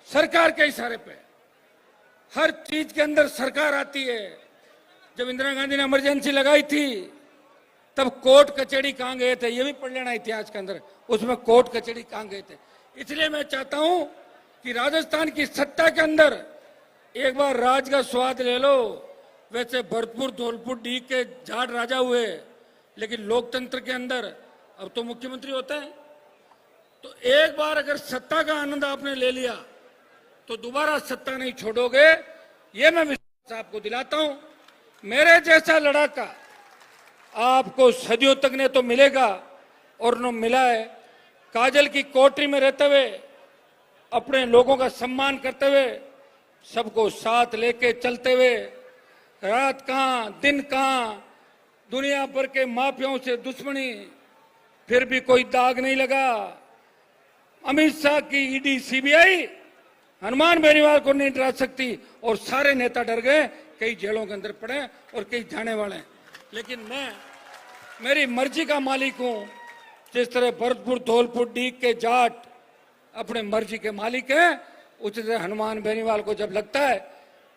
सरकार के इशारे पे। हर चीज के अंदर सरकार आती है। जब इंदिरा गांधी ने इमरजेंसी लगाई थी तब कोर्ट कचहरी कहां गए थे? ये भी पढ़ लेना इतिहास के अंदर, उसमें कोर्ट कचहरी कहां गए थे। इसलिए मैं चाहता हूं कि राजस्थान की सत्ता के अंदर एक बार राज का स्वाद ले लो। वैसे भरतपुर धौलपुर डी के जाट राजा हुए, लेकिन लोकतंत्र के अंदर अब तो मुख्यमंत्री होता है। तो एक बार अगर सत्ता का आनंद आपने ले लिया तो दोबारा सत्ता नहीं छोड़ोगे, ये मैं विश्वास आपको दिलाता हूं। मेरे जैसा लड़ाका आपको सदियों तक ने तो मिलेगा और न मिला है। काजल की कोठरी में रहते हुए, अपने लोगों का सम्मान करते हुए, सबको साथ लेके चलते हुए, रात कहां दिन कहां, दुनिया भर के माफियाओं से दुश्मनी, फिर भी कोई दाग नहीं लगा। अमित शाह की ईडी सीबीआई हनुमान बेनीवाल को नहीं डरा सकती और सारे नेता डर गए, कई जेलों के अंदर पड़े और कई जाने वाले हैं। लेकिन मैं मेरी मर्जी का मालिक हूं। जिस तरह भरतपुर धौलपुर डी के जाट अपने मर्जी के मालिक हैं, उसी तरह हनुमान बेनीवाल को जब लगता है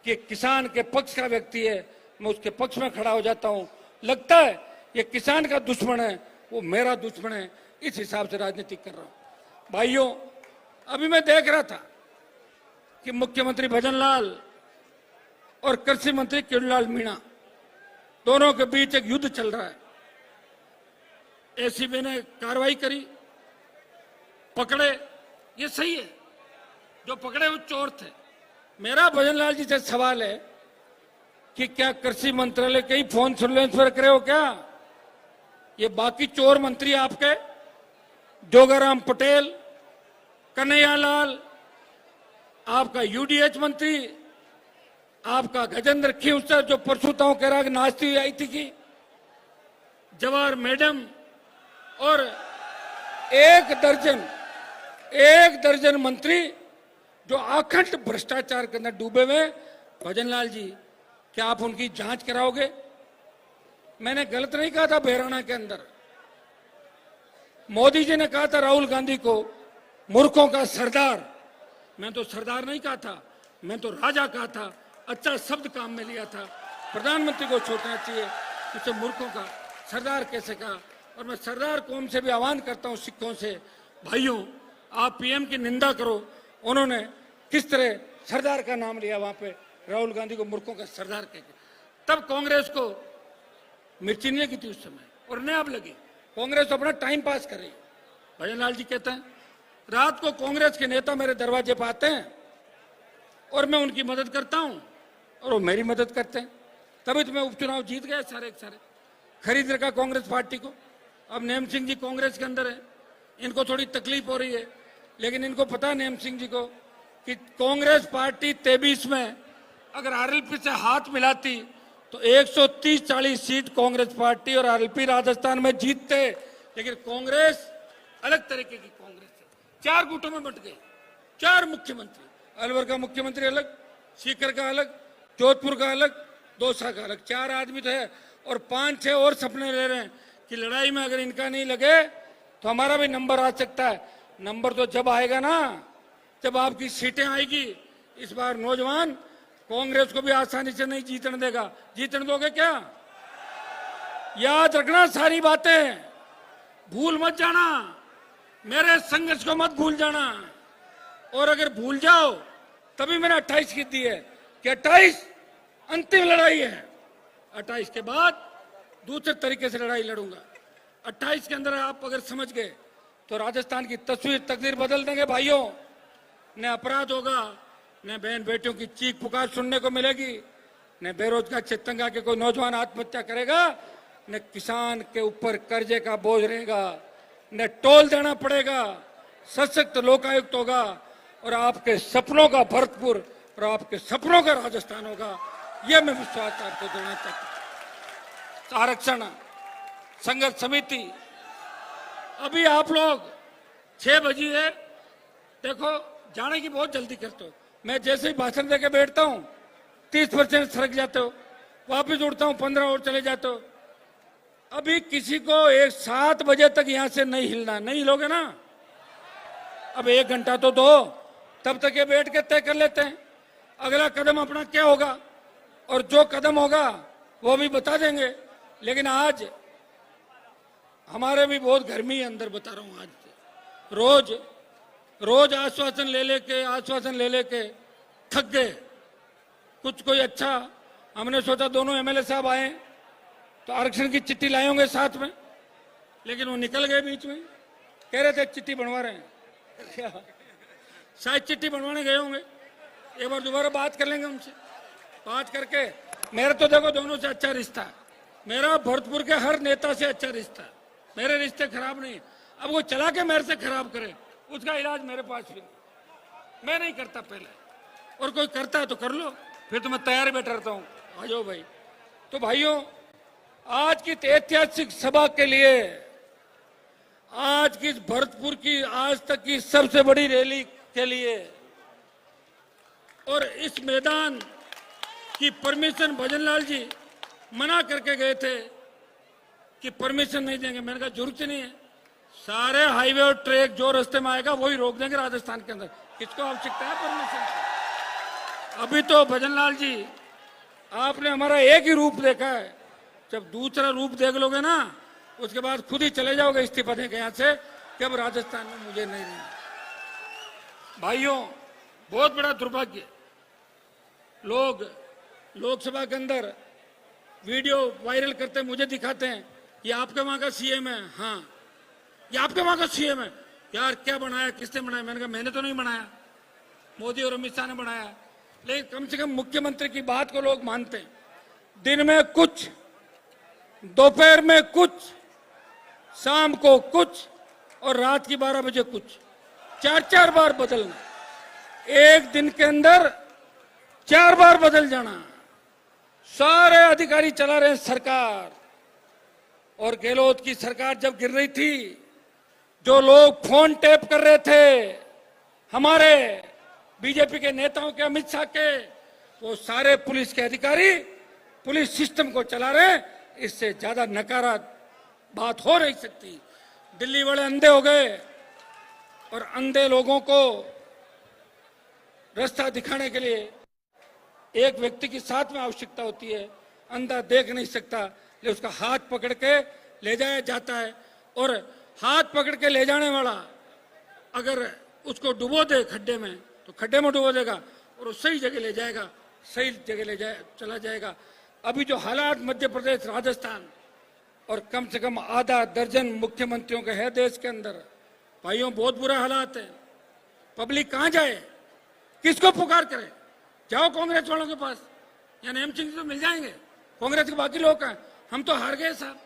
कि किसान के पक्ष का व्यक्ति है, मैं उसके पक्ष में खड़ा हो जाता हूं। लगता है ये किसान का दुश्मन है, वो मेरा दुश्मन है, इस हिसाब से राजनीति कर रहा हूं। भाइयों, अभी मैं देख रहा था कि मुख्यमंत्री भजनलाल और कृषि मंत्री किरोड़ीलाल मीणा दोनों के बीच एक युद्ध चल रहा है। एसीबी ने कार्रवाई करी, पकड़े, ये सही है, जो पकड़े वो चोर थे। मेरा भजनलाल जी से सवाल है कि क्या कृषि मंत्रालय के ही फोन सर्विलांस पर करे हो क्या? ये बाकी चोर मंत्री आपके, जोगाराम पटेल, कन्हैयालाल, आपका यूडीएच मंत्री, आपका गजेंद्र खींवसर जो परसुताओं के राग नाचती हुई आई थी की, जवाहर मैडम और एक दर्जन मंत्री जो अखंड भ्रष्टाचार के अंदर डूबे हुए। भजनलाल जी, क्या आप उनकी जांच कराओगे? मैंने गलत नहीं कहा था। बहराना के अंदर मोदी जी ने कहा था राहुल गांधी को मूर्खों का सरदार। मैं तो सरदार नहीं कहा था, मैं तो राजा कहा था। अच्छा शब्द काम में लिया था। प्रधानमंत्री को सोचना चाहिए, उसे मूर्खों का सरदार कैसे कहा। और मैं सरदार कौम से भी आह्वान करता हूं, सिखों से, भाइयों आप पीएम की निंदा करो। उन्होंने किस तरह सरदार का नाम लिया वहां पे, राहुल गांधी को मूर्खों का सरदार कहकर। तब कांग्रेस को मिर्ची नहीं लगी थी उस समय, और न अब लगी। कांग्रेस तो अपना टाइम पास कर रही है। भजनलाल जी कहते हैं रात को कांग्रेस के नेता मेरे दरवाजे पर आते हैं और मैं उनकी मदद करता हूं और वो मेरी मदद करते हैं। तभी तो मैं उपचुनाव जीत गया सारे के सारे। खरीद रखा कांग्रेस पार्टी को। अब नेम सिंह जी कांग्रेस के अंदर है, इनको थोड़ी तकलीफ हो रही है, लेकिन इनको पता है नेम सिंह जी को कि कांग्रेस पार्टी 23 में अगर आरएलपी से हाथ मिलाती तो 130-40 सीट कांग्रेस पार्टी और आरएलपी राजस्थान में जीतते। लेकिन कांग्रेस अलग तरीके की कांग्रेस है, 4 गुटों में बंट गई। 4 मुख्यमंत्री, अलवर का मुख्यमंत्री अलग, सीकर का अलग, जोधपुर का अलग, दौसा का अलग। 4 आदमी तो है और 5-6 और सपने ले रहे हैं कि लड़ाई में अगर इनका नहीं लगे तो हमारा भी नंबर आ सकता है। नंबर तो जब आएगा ना, जब आपकी सीटें आएगी। इस बार नौजवान कांग्रेस को भी आसानी से नहीं जीतने देगा। जीतने दोगे क्या? याद रखना, सारी बातें भूल मत जाना, मेरे संघर्ष को मत भूल जाना। और अगर भूल जाओ तभी मैंने 28 की दी है कि 28 अंतिम लड़ाई है। 28 के बाद दूसरे तरीके से लड़ाई लड़ूंगा। 28 के अंदर आप अगर समझ गए तो राजस्थान की तस्वीर तकदीर बदल देंगे भाइयों। न अपराध होगा, न बहन बेटियों की चीख पुकार सुनने को मिलेगी, न बेरोजगार चितंगा के कोई नौजवान आत्महत्या करेगा, न किसान के ऊपर कर्जे का बोझ रहेगा, न टोल देना पड़ेगा, सशक्त लोकायुक्त होगा और आपके सपनों का भरतपुर और आपके सपनों का राजस्थान होगा। यह मैं विश्वास आपको देना चाहता हूं। आरक्षण संघर्ष समिति, अभी आप लोग 6 बजे है, देखो जाने की बहुत जल्दी करते हो। मैं जैसे ही भाषण देके बैठता हूं 30% सरक जाते हो, वापिस उठता हूं 15 और चले जाते हो। अभी किसी को 7 बजे तक यहां से नहीं हिलना, नहीं हिलोगे ना? अब 1 घंटा तो दो, तब तक ये बैठ के तय कर लेते हैं अगला कदम अपना क्या होगा, और जो कदम होगा वो भी बता देंगे। लेकिन आज हमारे भी बहुत गर्मी है अंदर, बता रहा हूं। आज रोज आश्वासन ले लेके थक गए। कुछ कोई अच्छा, हमने सोचा दोनों एमएलए साहब आए तो आरक्षण की चिट्ठी लाए होंगे साथ में, लेकिन वो निकल गए बीच में, कह रहे थे चिट्ठी बनवा रहे हैं। शायद चिट्ठी बनवाने गए होंगे। एक बार दोबारा बात कर लेंगे उनसे, बात करके। मेरा तो देखो दोनों से अच्छा रिश्ता है, मेरा भरतपुर के हर नेता से अच्छा रिश्ता है, मेरे रिश्ते खराब नहीं। अब वो चला के मेरे से खराब करे, उसका इलाज मेरे पास भी नहीं, मैं नहीं करता पहले, और कोई करता है तो कर लो, फिर तो मैं तैयार बैठा रहता हूँ। आ जाओ भाई। तो भाइयों, आज की ऐतिहासिक सभा के लिए, आज की भरतपुर की आज तक की सबसे बड़ी रैली के लिए, और इस मैदान की परमिशन भजनलाल जी मना करके गए थे कि परमिशन नहीं देंगे। मैंने कहा जरूरत नहीं है, सारे हाईवे और ट्रैक जो रास्ते में आएगा वही रोक देंगे राजस्थान के अंदर, किसको आवश्यकता है परमिशन की? अभी तो भजनलाल जी आपने हमारा एक ही रूप देखा है, जब दूसरा रूप देख लोगे ना उसके बाद खुद ही चले जाओगे इस्तीफा देके यहां से कि अब राजस्थान में मुझे नहीं रहना। भाइयों, बहुत बड़ा दुर्भाग्य, लोग लोकसभा के अंदर वीडियो वायरल करते मुझे दिखाते हैं, ये आपके वहां का सीएम है। हाँ, ये आपके वहां का सीएम है। यार क्या बनाया, किसने बनाया? मैंने कहा मैंने तो नहीं बनाया, मोदी और अमित शाह ने बनाया। लेकिन कम से कम मुख्यमंत्री की बात को लोग मानते हैं। दिन में कुछ, दोपहर में कुछ, शाम को कुछ और रात की 12 बजे कुछ, 4 बार बदलना, एक दिन के अंदर 4 बार बदल जाना। सारे अधिकारी चला रहे हैं सरकार। और गहलोत की सरकार जब गिर रही थी, जो लोग फोन टैप कर रहे थे हमारे बीजेपी के नेताओं के, अमित शाह के, वो सारे पुलिस के अधिकारी पुलिस सिस्टम को चला रहे हैं। इससे ज्यादा नकारात्मक बात हो नहीं सकती। दिल्ली वाले अंधे हो गए और अंधे लोगों को रास्ता दिखाने के लिए एक व्यक्ति की साथ में आवश्यकता होती है। अंधा देख नहीं सकता, लेकिन उसका हाथ पकड़ के ले जाया जाता है, और हाथ पकड़ के ले जाने वाला अगर उसको डुबो दे खड्डे में तो खड्डे में डुबो देगा, और वो सही जगह ले जाएगा, सही जगह ले जाए चला जाएगा। अभी जो हालात मध्य प्रदेश, राजस्थान और कम से कम आधा दर्जन मुख्यमंत्रियों के है देश के अंदर, भाइयों बहुत बुरा हालात है। पब्लिक कहां जाए, किसको पुकार करे? जाओ कांग्रेस वालों के पास, या नेम सिंह तो मिल जाएंगे, कांग्रेस के बाकी लोग हैं। हम तो हार गए साहब,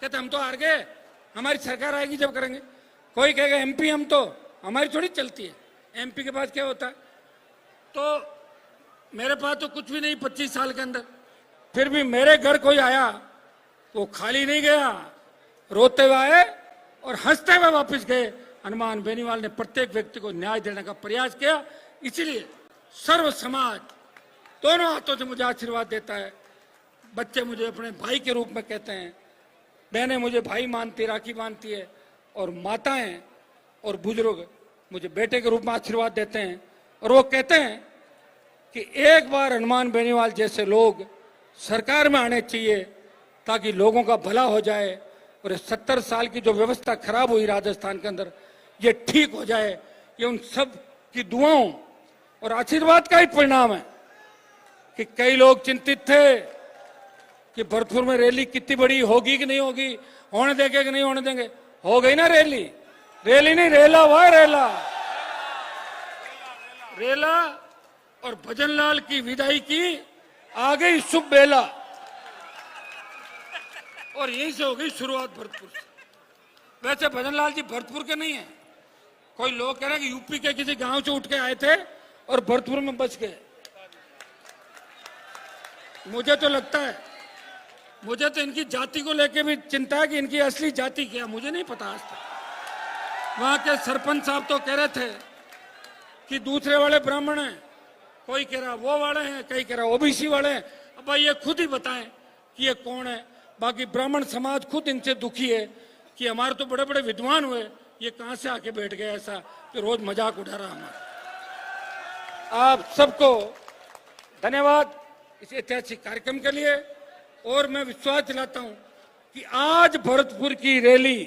कहते हम तो हार गए, हमारी सरकार आएगी जब करेंगे। कोई कहेगा एमपी, हम तो, हमारी थोड़ी चलती है, एमपी के पास क्या होता है? तो मेरे पास तो कुछ भी नहीं 25 साल के अंदर, फिर भी मेरे घर कोई आया वो खाली नहीं गया, रोते हुए आए और हंसते हुए वापस गए। हनुमान बेनीवाल ने प्रत्येक व्यक्ति को न्याय देने का प्रयास किया, इसीलिए सर्व समाज दोनों हाथों से मुझे आशीर्वाद देता है। बच्चे मुझे अपने भाई के रूप में कहते हैं, बहनें मुझे भाई मानती, राखी बांधती है, और माताएं और बुजुर्ग मुझे बेटे के रूप में आशीर्वाद देते हैं। और वो कहते हैं कि एक बार हनुमान बेनीवाल जैसे लोग सरकार में आने चाहिए ताकि लोगों का भला हो जाए, और 70 साल की जो व्यवस्था खराब हुई राजस्थान के अंदर, ये ठीक हो जाए। ये उन सब की दुआओं और आशीर्वाद का ही परिणाम है कि कई लोग चिंतित थे कि भरतपुर में रैली कितनी बड़ी होगी कि नहीं होगी, होने देंगे कि नहीं होने देंगे। हो गई ना रैली, रैली नहीं रेला हुआ है, रेला रेला। और भजनलाल की विदाई की, आ गई शुभ बेला, और यहीं से हो गई शुरुआत भरतपुर से। वैसे भजनलाल जी भरतपुर के नहीं है, कोई लोग कह रहे हैं कि यूपी के किसी गांव से उठ के आए थे और भरतपुर में बच गए। मुझे तो लगता है, मुझे तो इनकी जाति को लेकर भी चिंता है कि इनकी असली जाति क्या, मुझे नहीं पता आज तक। वहां के सरपंच साहब तो कह रहे थे कि दूसरे वाले ब्राह्मण हैं, कोई कह रहा वो वाले हैं, कई कह रहा ओबीसी वाले हैं। अब भाई ये खुद ही बताएं कि ये कौन है। बाकी ब्राह्मण समाज खुद इनसे दुखी है कि हमारे तो बड़े बड़े विद्वान हुए, ये कहां से आके बैठ गए ऐसा कि रोज मजाक उठा रहा हमारा। आप सबको धन्यवाद इस ऐतिहासिक कार्यक्रम के लिए, और मैं विश्वास दिलाता हूं कि आज भरतपुर की रैली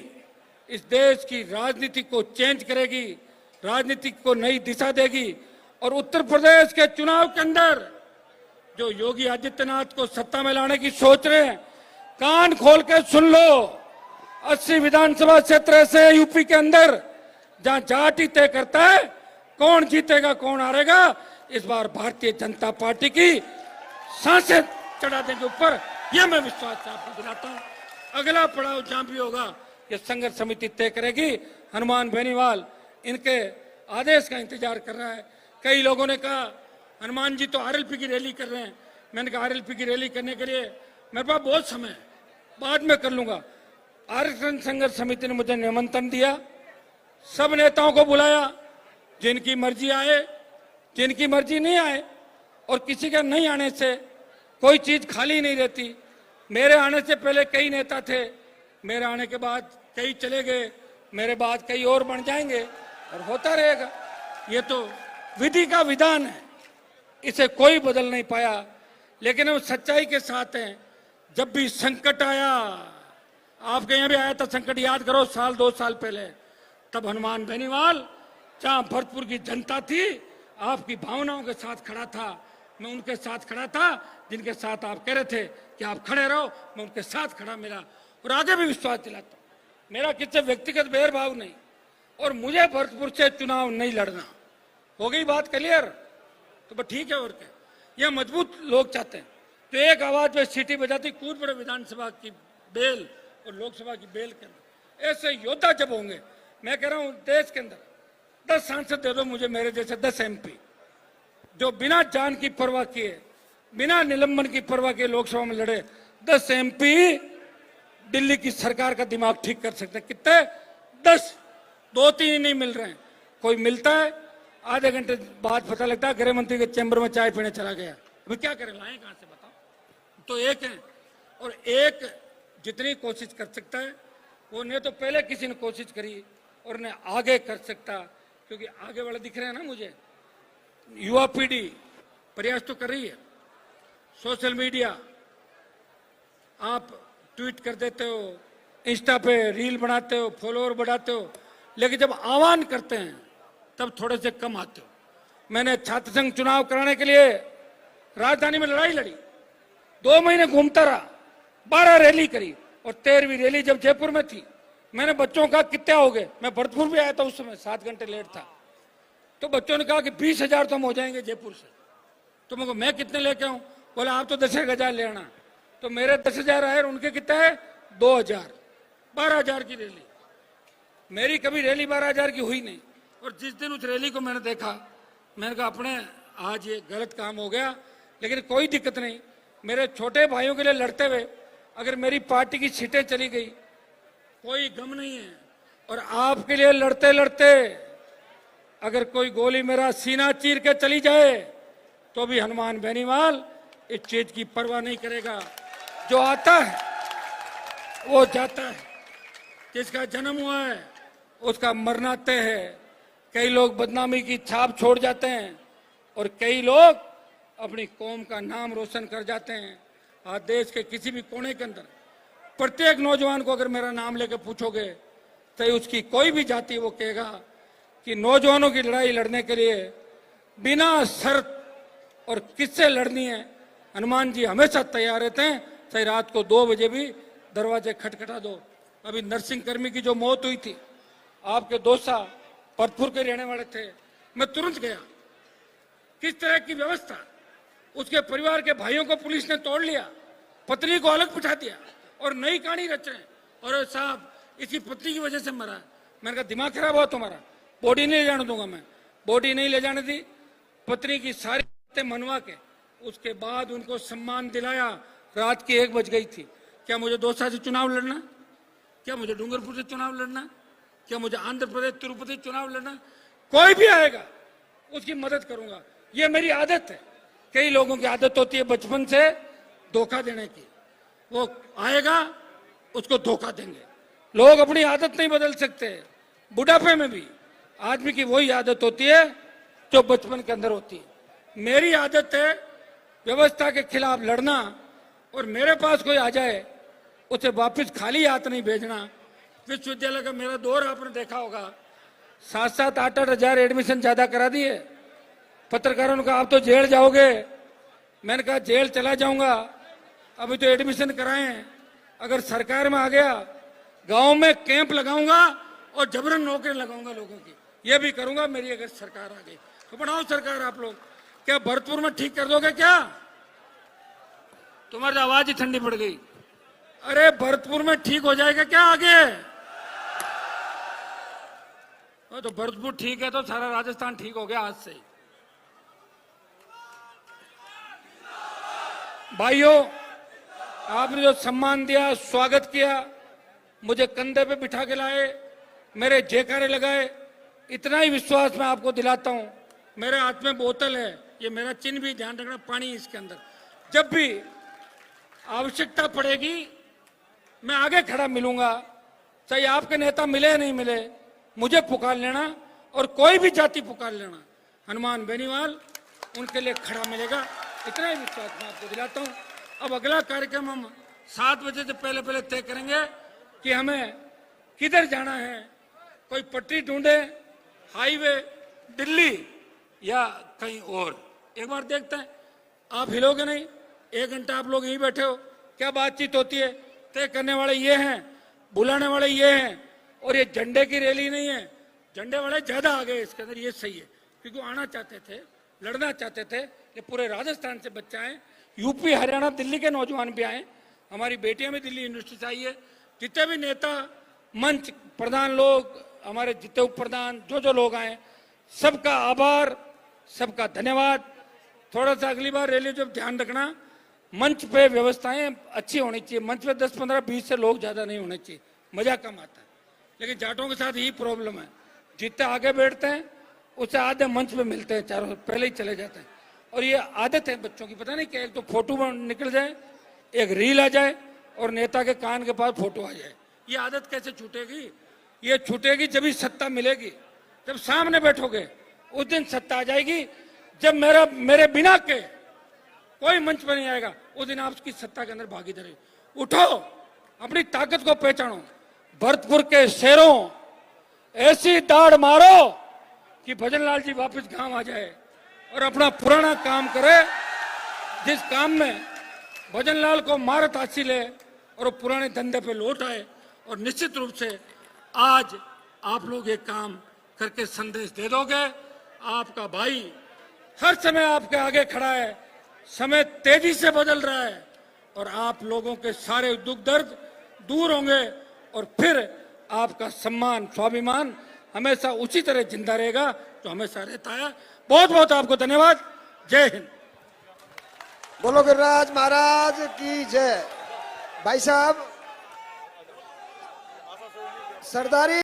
इस देश की राजनीति को चेंज करेगी, राजनीति को नई दिशा देगी। और उत्तर प्रदेश के चुनाव के अंदर जो योगी आदित्यनाथ को सत्ता में लाने की सोच रहे हैं, कान खोल के सुन लो। 80 विधानसभा क्षेत्र ऐसे यूपी के अंदर जहां जाट ही तय करता है कौन जीतेगा कौन हारेगा। इस बार भारतीय जनता पार्टी की सांसद चढ़ा देंगे ऊपर, यह मैं विश्वास से आपको दिलाता हूं। अगला पड़ाव जहां भी होगा ये संघर्ष समिति तय करेगी। हनुमान बेनीवाल इनके आदेश का इंतजार कर रहा है। कई लोगों ने कहा हनुमान जी तो आरएलपी की रैली कर रहे हैं। मैंने कहा आरएलपी की रैली करने के लिए मेरे पास बहुत समय है, बाद में कर लूंगा। आरक्षण संघर्ष समिति ने मुझे निमंत्रण दिया, सब नेताओं को बुलाया, जिनकी मर्जी आए, जिनकी मर्जी नहीं आए। और किसी के नहीं आने से कोई चीज खाली नहीं रहती। मेरे आने से पहले कई नेता थे, मेरे आने के बाद कई चले गए, मेरे बाद कई और बन जाएंगे और होता रहेगा। ये तो विधि का विधान है, इसे कोई बदल नहीं पाया। लेकिन हम सच्चाई के साथ हैं। जब भी संकट आया, आपके यहाँ भी आया था संकट, याद करो साल 2 साल पहले, तब हनुमान बेनीवाल जहां भरतपुर की जनता थी आपकी भावनाओं के साथ खड़ा था। मैं उनके साथ खड़ा था जिनके साथ आप कह रहे थे कि आप खड़े रहो, मैं उनके साथ खड़ा मिला और आगे भी विश्वास दिलाता हूं। मेरा किसी व्यक्तिगत भेदभाव नहीं, और मुझे भरतपुर से चुनाव नहीं लड़ना। हो गई बात क्लियर? तो बस ठीक है। और क्या, यह मजबूत लोग चाहते हैं तो एक आवाज में सीटी बजाती कूद पड़े विधानसभा की बेल और लोकसभा की बेल के अंदर। ऐसे योद्धा जब होंगे, मैं कह रहा हूं देश के अंदर 10 सांसद दे दो मुझे, मेरे जैसे 10 एमपी जो बिना जान की परवाह किए, बिना निलंबन की परवाह किए लोकसभा में लड़े। 10 एमपी दिल्ली की सरकार का दिमाग ठीक कर सकते हैं। कितने? 10। 2-3 नहीं मिल रहे हैं, कोई मिलता है आधे घंटे बाद पता लगता है गृह मंत्री के चैम्बर में चाय पीने चला गया। अभी क्या करें, लाएं कहां से बताओ? तो एक है, और एक जितनी कोशिश कर सकता है वो ने तो पहले किसी ने कोशिश करी और ने आगे कर सकता, क्योंकि आगे वाले दिख रहे हैं ना मुझे। युवा पीढ़ी प्रयास तो कर रही है, सोशल मीडिया आप ट्वीट कर देते हो, इंस्टा पे रील बनाते हो, फॉलोअर बढ़ाते हो, लेकिन जब आह्वान करते हैं तब थोड़े से कम आते हो। मैंने छात्र संघ चुनाव कराने के लिए राजधानी में लड़ाई लड़ी, 2 महीने घूमता रहा, 12 रैली करी, और 13वीं रैली जब जयपुर में थी मैंने बच्चों का कितने हो गए, मैं भरतपुर भी आया था उस समय, 7 घंटे लेट था, तो बच्चों ने कहा कि 20,000 तो हम हो जाएंगे जयपुर से। तो मैं कितने लेके आऊं? बोला आप तो 10,000 ले आना। तो मेरे 10,000 आए, उनके कितने है? 2,000। 12,000 की रैली। मेरी कभी रैली 12,000 की हुई नहीं। और जिस दिन उस रैली को मैंने देखा, मैंने कहा अपने आज ये गलत काम हो गया, लेकिन कोई दिक्कत नहीं। मेरे छोटे भाइयों के लिए लड़ते हुए अगर मेरी पार्टी की सीटें चली गई कोई गम नहीं है, और आपके लिए लड़ते लड़ते अगर कोई गोली मेरा सीना चीर के चली जाए तो भी हनुमान बेनीवाल इस चीज की परवाह नहीं करेगा। जो आता है वो जाता है, जिसका जन्म हुआ है उसका मरना तय है। कई लोग बदनामी की छाप छोड़ जाते हैं और कई लोग अपनी कौम का नाम रोशन कर जाते हैं। आज देश के किसी भी कोने के अंदर प्रत्येक नौजवान को अगर मेरा नाम लेकर पूछोगे तो उसकी कोई भी जाति वो कहेगा कि नौजवानों की लड़ाई लड़ने के लिए बिना शर्त और किससे लड़नी है हनुमान जी हमेशा तैयार रहते हैं। चाहे रात को 2 बजे भी दरवाजे खटखटा दो। अभी नर्सिंग कर्मी की जो मौत हुई थी, आपके दोसा भरतपुर के रहने वाले थे, मैं तुरंत गया। किस तरह की व्यवस्था, उसके परिवार के भाइयों को पुलिस ने तोड़ लिया, पत्नी को अलग बिठा दिया और नई कहानी रच रहे हैं। और साहब इसकी पत्नी की वजह से मरा है। मैंने कहा दिमाग खराब हुआ तुम्हारा, बॉडी नहीं ले जाने दूंगा मैं। बॉडी नहीं ले जाने दी, पत्नी की सारी बातें मनवा के उसके बाद उनको सम्मान दिलाया। रात की 1 बज गई थी। क्या मुझे दौसा से चुनाव लड़ना, क्या मुझे डूंगरपुर से चुनाव लड़ना, क्या मुझे आंध्र प्रदेश तिरुपति चुनाव लड़ना? कोई भी आएगा उसकी मदद करूंगा। ये मेरी आदत है। कई लोगों की आदत होती है बचपन से धोखा देने की, वो आएगा उसको धोखा देंगे। लोग अपनी आदत नहीं बदल सकते। बुढ़ापे में भी आदमी की वही आदत होती है जो बचपन के अंदर होती है। मेरी आदत है व्यवस्था के खिलाफ लड़ना, और मेरे पास कोई आ जाए उसे वापस खाली हाथ नहीं भेजना। विश्वविद्यालय का मेरा दौर आपने देखा होगा, 7-7, 8-8 हजार एडमिशन ज्यादा करा दिए। पत्रकारों ने कहा आप तो जेल जाओगे। मैंने कहा जेल चला जाऊंगा, अभी तो एडमिशन कराए हैं। अगर सरकार में आ गया, गांव में कैंप लगाऊंगा और जबरन नौकरी लगाऊंगा लोगों की। ये भी करूंगा मेरी अगर सरकार आ गई तो। बनाओ सरकार आप लोग। क्या भरतपुर में ठीक कर दोगे क्या? तुम्हारी आवाज ही ठंडी पड़ गई। अरे भरतपुर में ठीक हो जाएगा क्या आगे? तो भरतपुर ठीक है तो सारा राजस्थान ठीक हो गया आज से। भाइयों, आपने जो सम्मान दिया, स्वागत किया, मुझे कंधे पे बिठा के लाए, मेरे जयकारे लगाए, इतना ही विश्वास मैं आपको दिलाता हूं। मेरे हाथ में बोतल है, ये मेरा चिन्ह भी ध्यान रखना, पानी इसके अंदर। जब भी आवश्यकता पड़ेगी मैं आगे खड़ा मिलूंगा, चाहे आपके नेता मिले या नहीं मिले, मुझे पुकार लेना और कोई भी जाति पुकार लेना, हनुमान बेनीवाल उनके लिए खड़ा मिलेगा। इतना ही विश्वास मैं आपको दिलाता हूं। अब अगला कार्यक्रम हम 7 बजे से पहले पहले तय करेंगे कि हमें किधर जाना है। कोई पटरी ढूंढे, हाईवे, दिल्ली या कहीं और। एक बार देखते हैं। आप हिलोगे नहीं, 1 घंटा आप लोग यहीं बैठे हो, क्या बातचीत होती है? तय करने वाले ये हैं, बुलाने वाले ये हैं। और ये झंडे की रैली नहीं है, झंडे वाले ज्यादा आ गए इसके अंदर, ये सही है। क्योंकि आना चाहते थे, लड़ना चाहते थे। ये पूरे राजस्थान से बच्चे आए, यूपी, हरियाणा, दिल्ली के नौजवान भी आए, हमारी बेटियां भी दिल्ली यूनिवर्सिटी से आई है। जितने भी नेता, मंच प्रधान लोग, हमारे जितने उप प्रधान, जो लोग आए, सबका आभार, सबका धन्यवाद। थोड़ा सा अगली बार रैली जब ध्यान रखना, मंच पे व्यवस्थाएं अच्छी होनी चाहिए। मंच पे 10, 15, 20 से लोग ज्यादा नहीं होने चाहिए, मजा कम आता है। लेकिन जाटों के साथ यही प्रॉब्लम है, जितने आगे बैठते हैं उससे आधे मंच पे मिलते हैं, चारों पहले ही चले जाते हैं। और ये आदत है बच्चों की, पता नहीं क्या, एक तो फोटो निकल जाए, एक रील आ जाए और नेता के कान के पास फोटो आ जाए। ये आदत कैसे छूटेगी? ये छूटेगी जब ही सत्ता मिलेगी, जब सामने बैठोगे उस दिन सत्ता आ जाएगी। जब मेरे बिना के कोई मंच पर नहीं आएगा, उस दिन आप उसकी सत्ता के अंदर भागीदारी। उठो, अपनी ताकत को पहचानो। भरतपुर के शेरों, ऐसी दाढ़ मारो कि भजनलाल जी वापस गांव आ जाए और अपना पुराना काम करे, जिस काम में भजनलाल को महारत हासिल है और वो पुराने धंधे पे लौट आए। और निश्चित रूप से आज आप लोग ये काम करके संदेश दे दोगे। आपका भाई हर समय आपके आगे खड़ा है, समय तेजी से बदल रहा है और आप लोगों के सारे दुख दर्द दूर होंगे और फिर आपका सम्मान, स्वाभिमान हमेशा उसी तरह जिंदा रहेगा जो हमेशा रहता है। बहुत बहुत आपको धन्यवाद। जय हिंद। बोलो गिरिराज महाराज की जय। भाई साहब, सरदारी